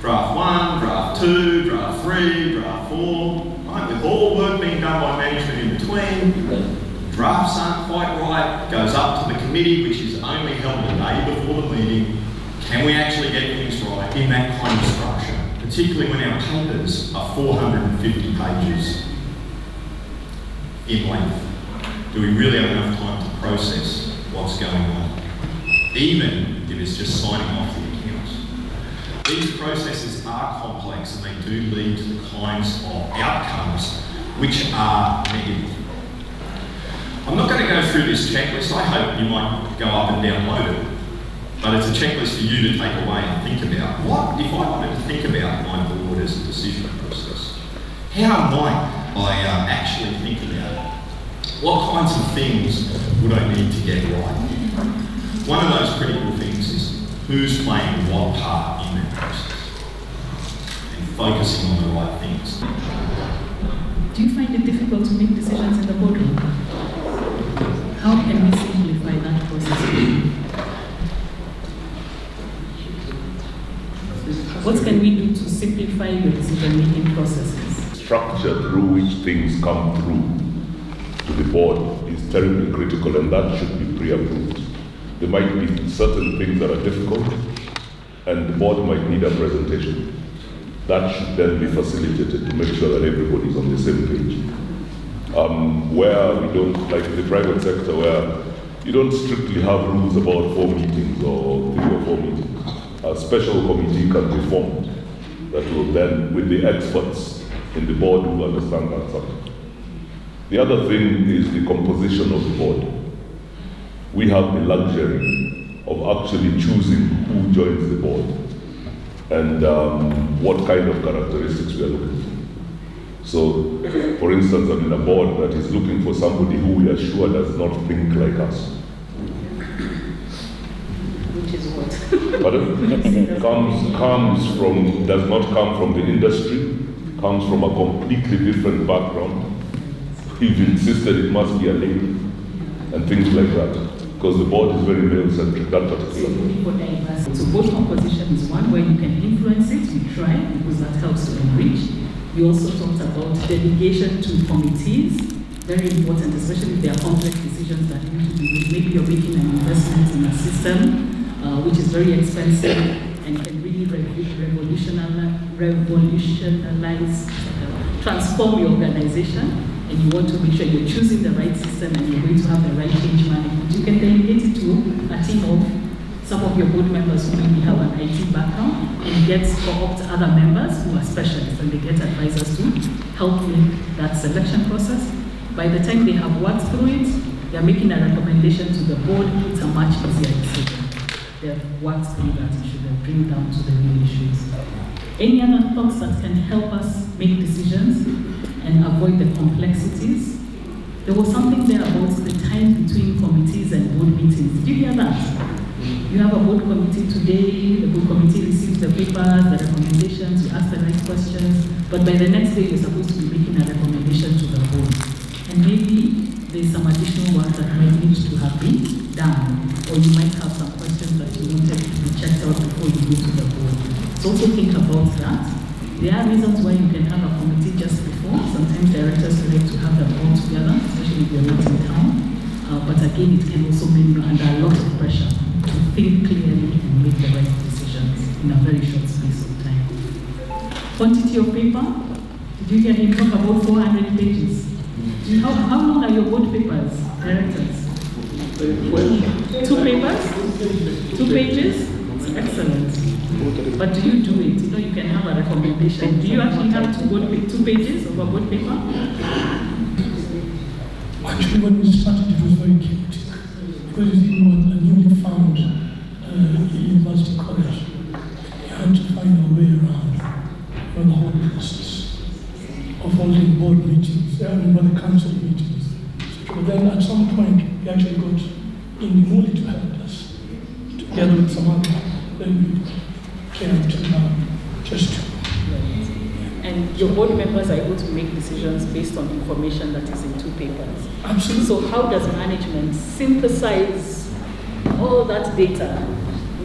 Draft 1, draft 2, draft 3, draft 4, right, with all work being done by management in between. Drafts aren't quite right, goes up to the committee, which is only held the day before the meeting. Can we actually get things right in that kind of structure? Particularly when our papers are 450 pages in length. Do we really have enough time to process what's going on? Even if it's just signing off the accounts. These processes are complex and they do lead to the kinds of outcomes which are negative. I'm not going to go through this checklist. I hope you might go up and download it. But it's a checklist for you to take away and think about. What if I wanted to think about my board as a decision process? How might I actually think about it? What kinds of things would I need to get right? One of those critical things is who's playing what part in that process and focusing on the right things. Do you find it difficult to make decisions in the boardroom? How can we simplify that process? What can we do to simplify your decision-making processes? Structure through which things come through to the board is terribly critical, and that should be pre-approved. There might be certain things that are difficult, and the board might need a presentation. that should then be facilitated to make sure that everybody's on the same page. Where we don't, like the private sector, where you don't strictly have rules about 4 meetings or 3 or 4 meetings. A special committee can be formed that will then, with the experts in the board who understand that subject. The other thing is the composition of the board. We have the luxury of actually choosing who joins the board and what kind of characteristics we are looking for. So, for instance, I'm in a board that is looking for somebody who we are sure does not think like us. Which is what? Does not come from the industry, comes from a completely different background. We've insisted it must be a lady, and things like that. Because the board is very male-centric, that particular. So board composition is one where you can influence it, you try, because that helps to enrich. We also talked about delegation to committees, very important, especially if there are complex decisions that need to be made. Maybe you're making an investment in a system which is very expensive and can really transform your organization, and you want to make sure you're choosing the right system and you're going to have the right change management. You can delegate it to a team of some of your board members who maybe have an IT background, and get co-opt other members who are specialists, and they get advisors to help with that selection process. By the time they have worked through it, they're making a recommendation to the board. It's a much easier decision. They've worked through that issue, they bring down to the real issues. Any other thoughts that can help us make decisions and avoid the complexities? There was something there about the time between committees and board meetings. Did you hear that? You have a board committee today, the board committee receives the papers, the recommendations, you ask the right questions, but by the next day you're supposed to be making a recommendation to the board. And maybe there's some additional work that might need to have been done, or you might have some questions that you wanted to be checked out before you go to the board. So also think about that. There are reasons why you can have a committee just before. Sometimes directors like to have them all together, especially if you're not in town. But again, it can also mean you're under a lot of pressure to think clearly and make the right decisions in a very short space of time. Quantity of paper. Did you hear him talk about 400 pages? How long are your board papers, directors? 2 papers? 2 pages? Excellent. But do you do it? You know, you can have a recommendation. Do you actually have 2 pages of a board paper? Actually, when we started, it was very chaotic. Because it was a newly found university college. You had to find a way around the whole process of holding board meetings, the council meetings. But then at some point, we actually got Indimuli to help us, together with some other. Then we came to just to. And your board members are able to make decisions based on information that is in 2 papers. Absolutely. So how does management synthesize all that data?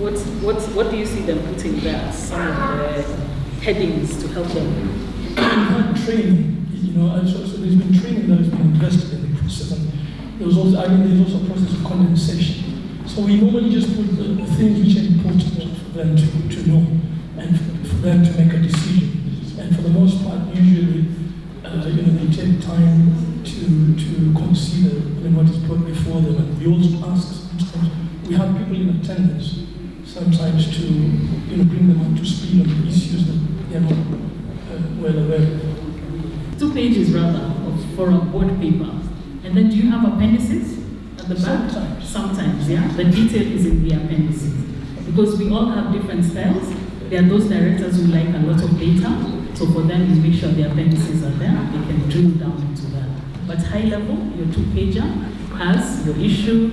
What do you see them putting there as some of the headings to help them? Training, so there's been training that has been invested in the process. And there's also a process of condensation. So we normally just put the things which are important for them to know and for them to make a decision. And for the most part, usually, they take time to consider what is put before them. And we also ask sometimes, we have people in attendance sometimes to bring them up to speed on the issues that they are not well aware of. 2 pages rather for a board paper. And then do you have appendices at the back? Sometimes, yeah. The detail is in the appendices. Because we all have different styles. There are those directors who like a lot of data. So for them, you make sure the appendices are there, they can drill down into that. But high level, your 2-pager has your issue,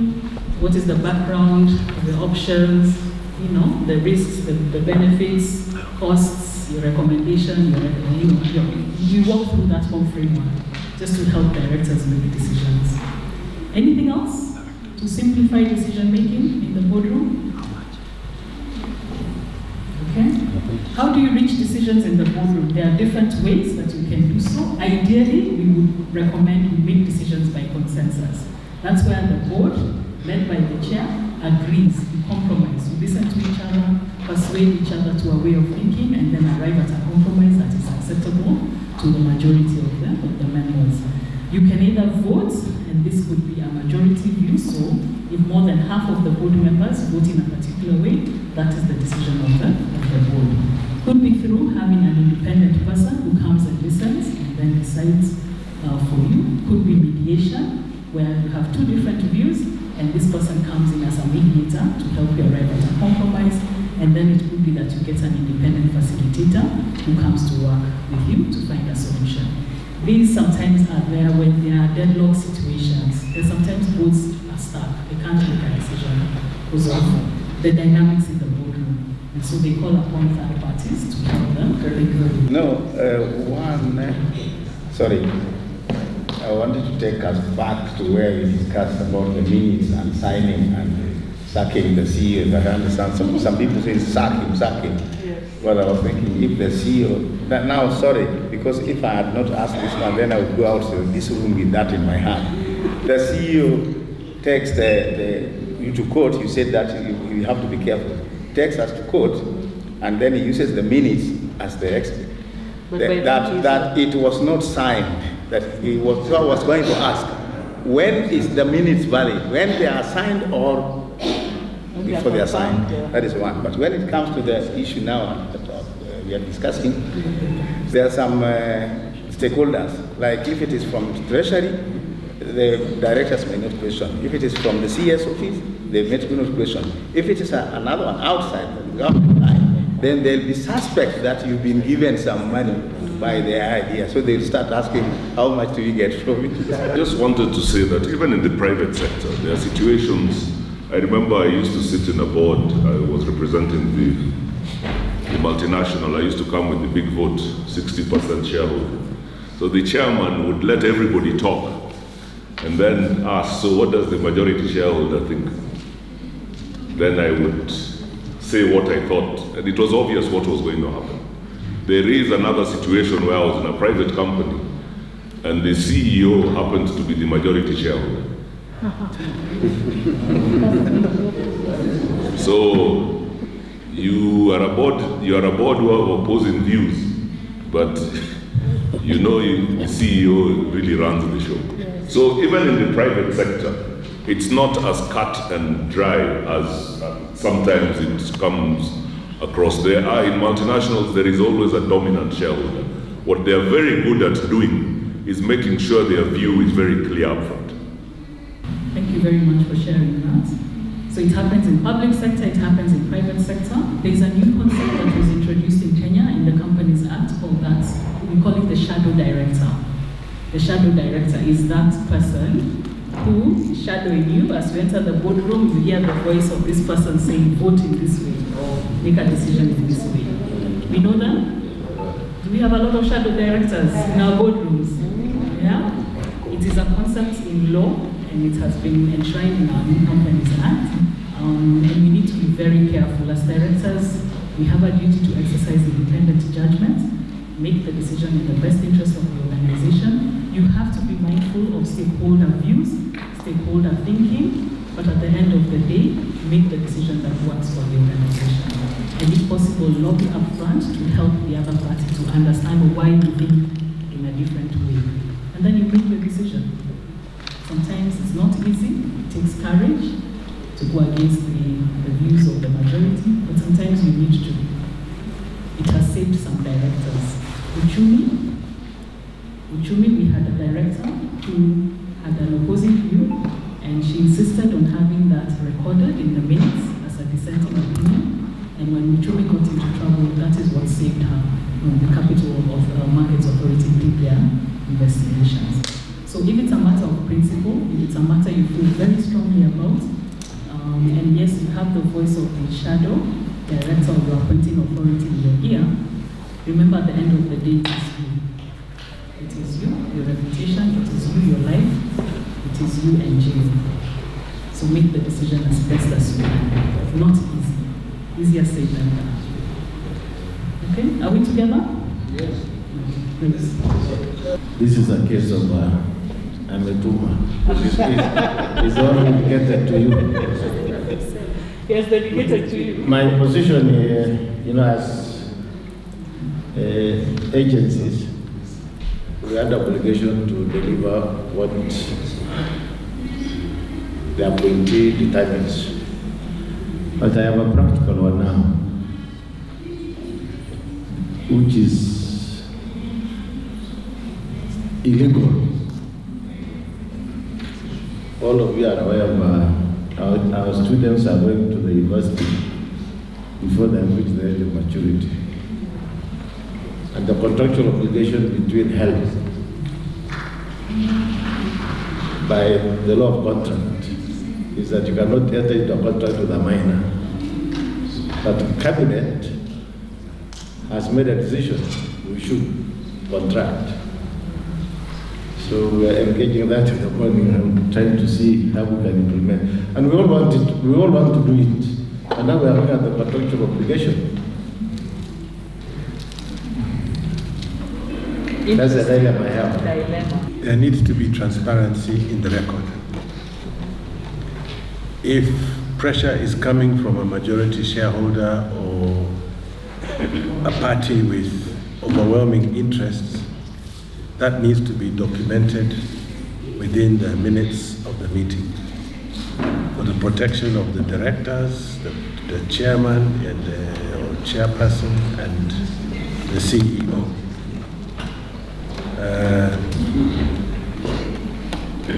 what is the background, the options, the risks, the benefits, costs, your recommendation, you walk through that whole framework just to help directors make decisions. Anything else to simplify decision making in the boardroom? Okay. How do you reach decisions in the boardroom? There are different ways that you can do so. Ideally, we would recommend we make decisions by consensus. That's where the board, led by the chair, agrees, we compromise, we listen to each other, persuade each other to a way of thinking, and then arrive at a compromise that is acceptable to the majority of the members. You can either vote, and this could be a majority view, so if more than half of the board members vote in a particular way, that is the decision of the board. Could be through having an independent person who comes and listens and then decides for you. Could be mediation, where you have two different views, and this person comes in as a mediator to help you arrive at a compromise, and then it could be that you get an independent facilitator who comes to work with you to find a solution. These sometimes are there when there are deadlock situations. There's sometimes boards are stuck. They can't make a decision because of the dynamics in the boardroom. And so they call upon third parties to help them. No, sorry. I wanted to take us back to where we discussed about the minutes and signing and sacking the CEO. But I understand some people say sack him. Yes. But I was thinking if the CEO, now sorry, because if I had not asked this one, then I would go out to this room with that in my hand. The CEO takes you to court. You said that you have to be careful. Takes us to court, and then he uses the minutes as the expert. That it was not signed. That he was, so I was going to ask, when is the minutes valid? When they are signed or before they are signed? That is one. But when it comes to the issue now that we are discussing, there are some stakeholders. Like if it is from Treasury, the directors may not question. If it is from the CS office, they may not question. If it is another one outside the government, then they'll be suspect that you've been given some money by their idea. So they'll start asking, how much do we get from it? I just wanted to say that even in the private sector, there are situations. I remember I used to sit in a board, I was representing the multinational. I used to come with the big vote, 60% shareholder. So the chairman would let everybody talk and then ask, so what does the majority shareholder think? Then I would say what I thought, and it was obvious what was going to happen. There is another situation where I was in a private company and the CEO happened to be the majority shareholder. So you are a board who have opposing views, but you know the CEO really runs the show. So even in the private sector, it's not as cut and dry as sometimes it comes across. There are, in multinationals, there is always a dominant shareholder. What they are very good at doing is making sure their view is very clear up front. Thank you very much for sharing that. So it happens in public sector, it happens in private sector. There's a new concept that was introduced in Kenya in the Companies Act called that, we call it the shadow director. The shadow director is that person who is shadowing you. As you enter the boardroom, you hear the voice of this person saying, vote in this way, or make a decision in this way. We know them? Do we have a lot of shadow directors in our boardrooms? Yeah? It is a concept in law, and it has been enshrined in our new Companies Act. And we need to be very careful. As directors, we have a duty to exercise independent judgment, make the decision in the best interest of the organization. You have to be mindful of stakeholder views, stakeholder thinking, but at the end of the day, make the decision that works for the organization. And if possible, lobby upfront to help the other party to understand why you think in a different way. And then you make your decision. Sometimes it's not easy, it takes courage to go against the views of the majority, but sometimes you need to. It has saved some directors. Uchumi, we had a director who had an opposing view, and she insisted on having that recorded in the minutes as a dissenting opinion. And when Uchumi got into trouble, that is what saved her when the Capital of Markets Authority did their investigations. So if it's a matter of principle, if it's a matter you feel very strongly about, and yes, you have the voice of the shadow director or your appointing authority in your ear, remember at the end of the day, it is you. It is you, your reputation, it is you, your life, it is you and jail. So make the decision as best as you can. Not easy. Easier said than done. Okay, are we together? Yes. Please. This is a case of I'm a tumor. It's all indicated to you. He has dedicated to you. My position, as agencies, we had the obligation to deliver what the appointee determines. But I have a practical one now, which is illegal. All of you are aware of our students are going to the university before they reach the age of maturity. And the contractual obligation between health by the law of contract is that you cannot enter into a contract with a minor. But the cabinet has made a decision, we should contract. So we are engaging that in the morning and trying to see how we can implement. And we all want to do it. And now we are looking at the contractual obligation. That's the dilemma I have. There needs to be transparency in the record. If pressure is coming from a majority shareholder or a party with overwhelming interests, that needs to be documented within the minutes of the meeting for the protection of the directors, the chairman and or chairperson and the CEO.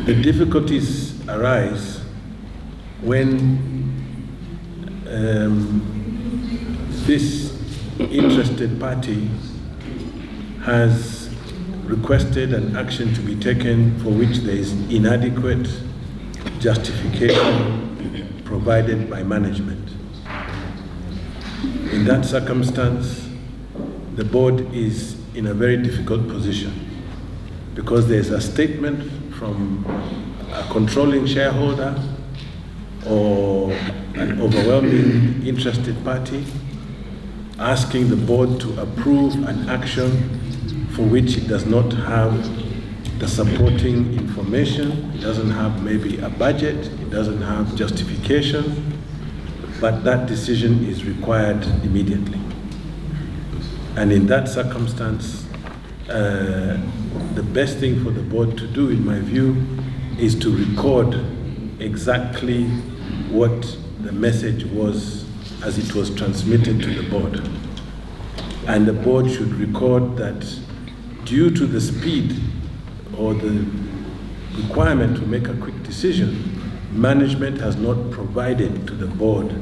The difficulties arise when this interested party has requested an action to be taken for which there is inadequate justification provided by management. In that circumstance, the board is in a very difficult position because there's a statement from a controlling shareholder or an overwhelming interested party asking the board to approve an action for which it does not have the supporting information, it doesn't have maybe a budget, it doesn't have justification, but that decision is required immediately. And in that circumstance, the best thing for the board to do, in my view, is to record exactly what the message was as it was transmitted to the board. And the board should record that due to the speed or the requirement to make a quick decision, management has not provided to the board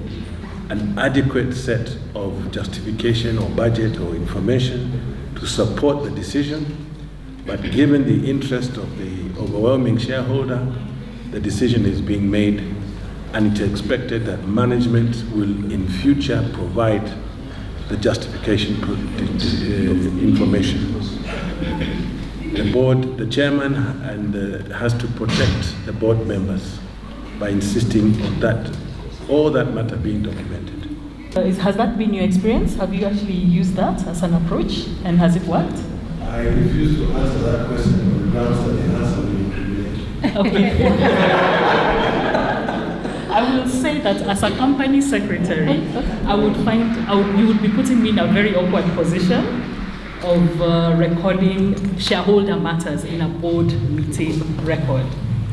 an adequate set of justification or budget or information to support the decision. But given the interest of the overwhelming shareholder, the decision is being made, and it's expected that management will in future provide the justification information. The board, the chairman, has to protect the board members by insisting on that, all that matter being documented. Has that been your experience? Have you actually used that as an approach, and has it worked? I refuse to answer that question on the grounds that the answer will be Okay. I will say that as a company secretary, you would be putting me in a very awkward position of recording shareholder matters in a board meeting record.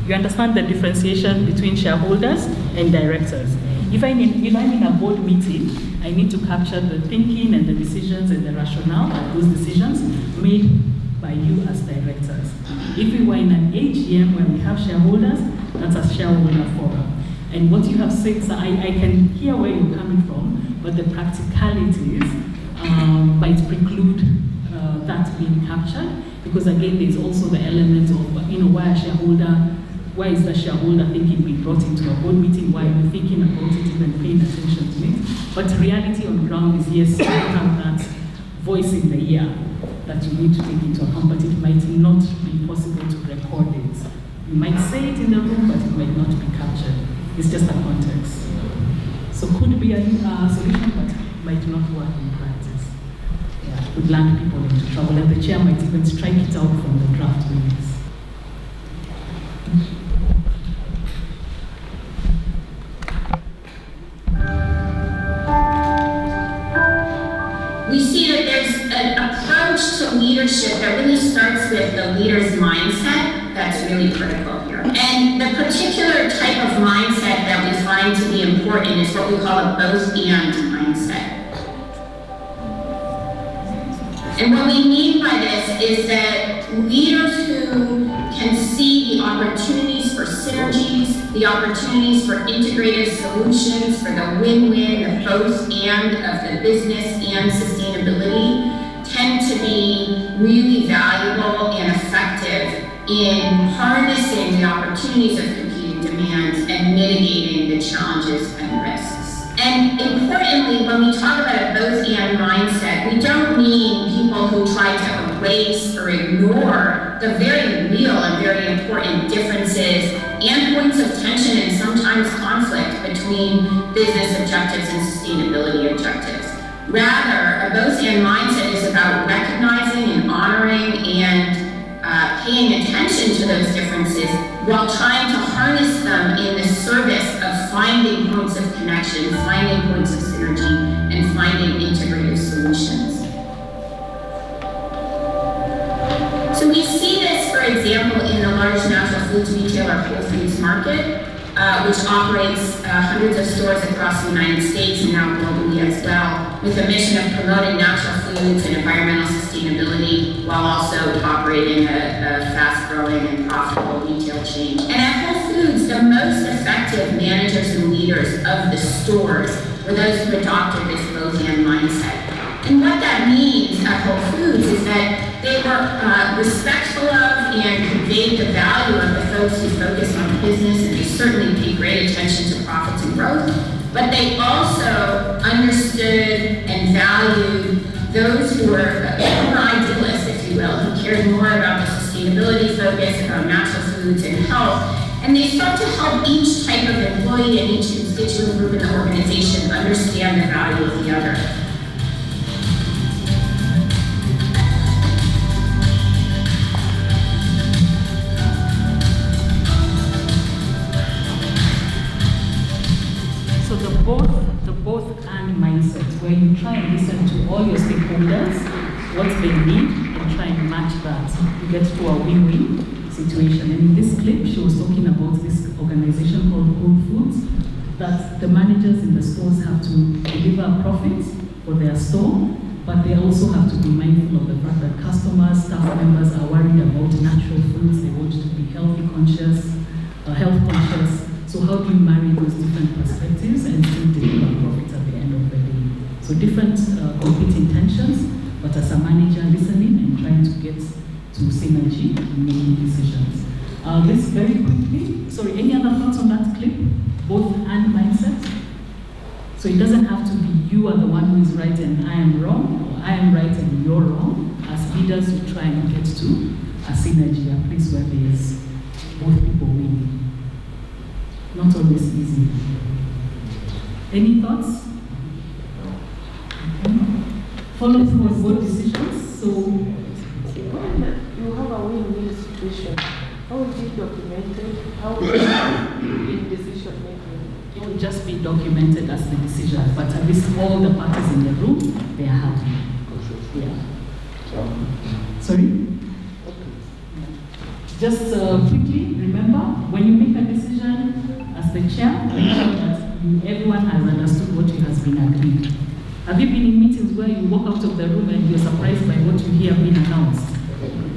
You understand the differentiation between shareholders and directors. If I'm in a board meeting, I need to capture the thinking and the decisions and the rationale of those decisions made by you as directors. If we were in an AGM where we have shareholders, that's a shareholder forum. And what you have said, so I can hear where you're coming from, but the practicalities might preclude that being captured, because again, there's also the element of, why is the shareholder thinking being brought into a board meeting? Why are you thinking about it, even paying attention to it? But reality on the ground is, yes, you have that voice in the ear that you need to take into account, but it might not be possible to record it. You might say it in the room, but it might not be captured. It's just a context. So could be a solution, but might not work in practice. Yeah, would land people into trouble, and the chair might even strike it out from the draft minutes. we see that there's an approach to leadership that really starts with the leader's mindset that's really critical here. And the particular type of mindset that we find to be important is what we call a both-and mindset. And what we mean by this is that leaders who can see the opportunities for synergies, the opportunities for integrated solutions, for the win-win, the both-and of the business and sustainability, tend to be really valuable and effective in harnessing the opportunities of competing demands and mitigating the challenges and risks. And importantly, when we talk about a both-and mindset, we don't mean people who try to erase or ignore the very real and very important differences and points of tension and sometimes conflict between business objectives and sustainability objectives. Rather, a both-and mindset is about recognizing and honoring and paying attention to those differences while trying to harness them in the service of finding points of connection, finding points of synergy, and finding integrated solutions. So we see this, for example, in the large natural foods retailer Whole Foods Market, which operates hundreds of stores across the United States and now globally as well, with a mission of promoting natural foods and environmental sustainability while also operating a fast-growing and profitable retail chain. And at Whole Foods, the most effective managers and leaders of the stores were those who adopted this both-and mindset. And what that means at Whole Foods is that they were respectful of and conveyed the value of the folks who focused on business, and they certainly paid great attention to profits and growth, but they also understood and valued those who were more idealists, if you will, who cared more about the sustainability focus, about natural foods and health, and they sought to help each type of employee and each constituent group in the organization understand the value of the other. The both and mindset, where you try and listen to all your stakeholders, what they need, and try and match that to get to a win-win situation. And in this clip, she was talking about this organization called Whole Foods, that the managers in the stores have to deliver profits for their store, but they also have to be mindful of the fact that customers, staff members are worried about natural foods. They want to be health conscious. So how do you marry those different perspectives and still deliver profits at the end of the day? So different competing tensions, but as a manager, listening and trying to get to synergy and making decisions. This very quickly, sorry, any other thoughts on that clip? Both and mindset? So it doesn't have to be you are the one who is right and I am wrong, or I am right and you're wrong. As leaders, we try and get to a synergy, a place where there is both people winning. Not always easy. Any thoughts? Follow through on both decisions. So you have a win-win situation. How is it documented? How is it in decision making? It will just be documented as the decision, but at least all the parties in the room, they are happy. Yeah. Sorry? Just quickly, remember, when you make a decision, as the chair, make sure that everyone has understood what you has been agreed. Have you been in meetings where you walk out of the room and you're surprised by what you hear being announced?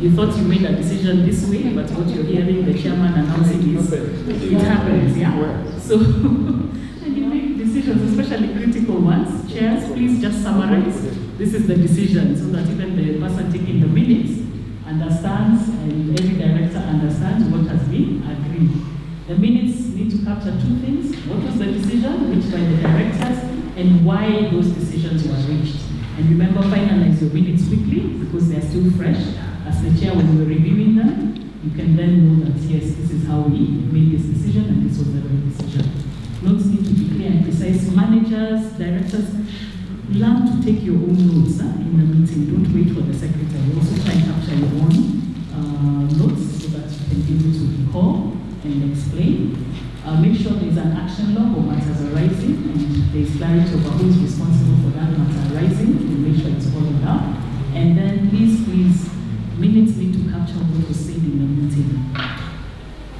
You thought you made a decision this way, but what you're hearing the chairman announcing is, it happens, yeah? So, and you make decisions, especially critical ones. Chairs, please just summarize. This is the decision, so that even the person taking the minutes understands and every director understands what has been agreed. The minutes need to capture two things. What was the decision reached by the directors and why those decisions were reached. And remember, finalize your minutes quickly because they're still fresh. As the chair, when we're reviewing them, you can then know that yes, this is how we made this decision and this was the right decision. Notes need to be clear and precise. Managers, directors, learn to take your own notes in the meeting. Don't wait for the secretary. Also try and capture your own notes so that you can be able to recall and explain. Make sure there's an action log or matters arising and there's clarity over who is responsible for that matter arising, and make sure it's And then please, minutes need to capture what was said in the meeting.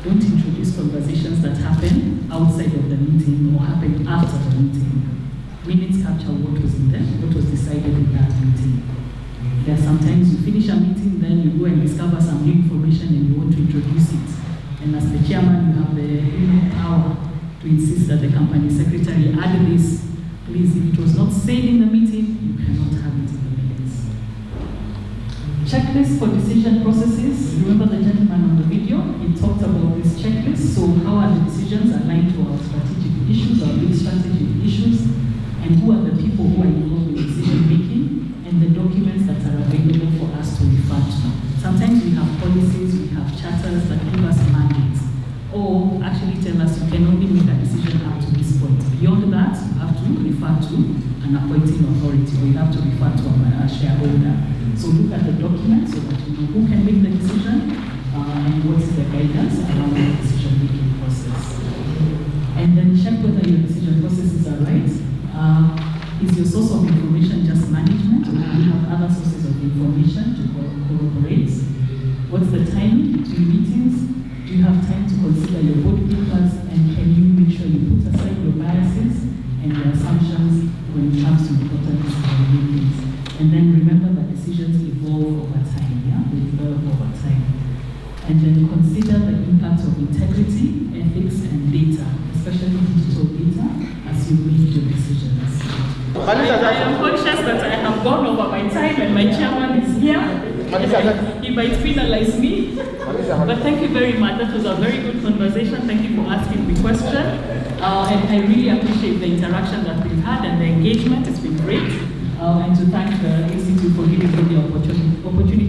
Don't introduce conversations that happen outside of the meeting or happen after the meeting. Minutes capture what was in there, what was decided in that meeting. There are sometimes you finish a meeting, then you go and discover some new information and you want to introduce it. And as the chairman, you have the power to insist that the company secretary add this. Please, if it was not said in the meeting, you cannot have it in the minutes. Checklist for decision processes. Remember the gentleman on the video? He talked about this checklist. So how are the decisions aligned to our strategic issues, our big strategic issues, and who are the people who are involved in decision making, and the documents that are available for us to refer to. Sometimes we have policies, we have charters that give us mandates, or actually tell us you can only make a decision up to this point. Beyond that, you have to refer to an appointing authority, or you have to refer to a shareholder. So look at the document so that you know who can make the decision and what is the guidance around the decision-making process. And then check whether your decision processes are right. Is your source of information just management, or do you have other sources of information to corroborate? What's the timing between meetings? Do you have time to consider your board papers, and can you make sure you put aside your biases and your assumptions when it comes to important decision makings? And then remember that decisions evolve over time, yeah? They develop over time. And then consider the impact of integrity, ethics, and data, especially digital data, as you make your decisions. I am conscious that I have gone over my time and my chairman is here. He might penalize me. But thank you very much. That was a very good conversation. Thank you for asking the question. And I really appreciate the interaction that we've had and the engagement. It's been great. And to thank the Institute for giving me the opportunity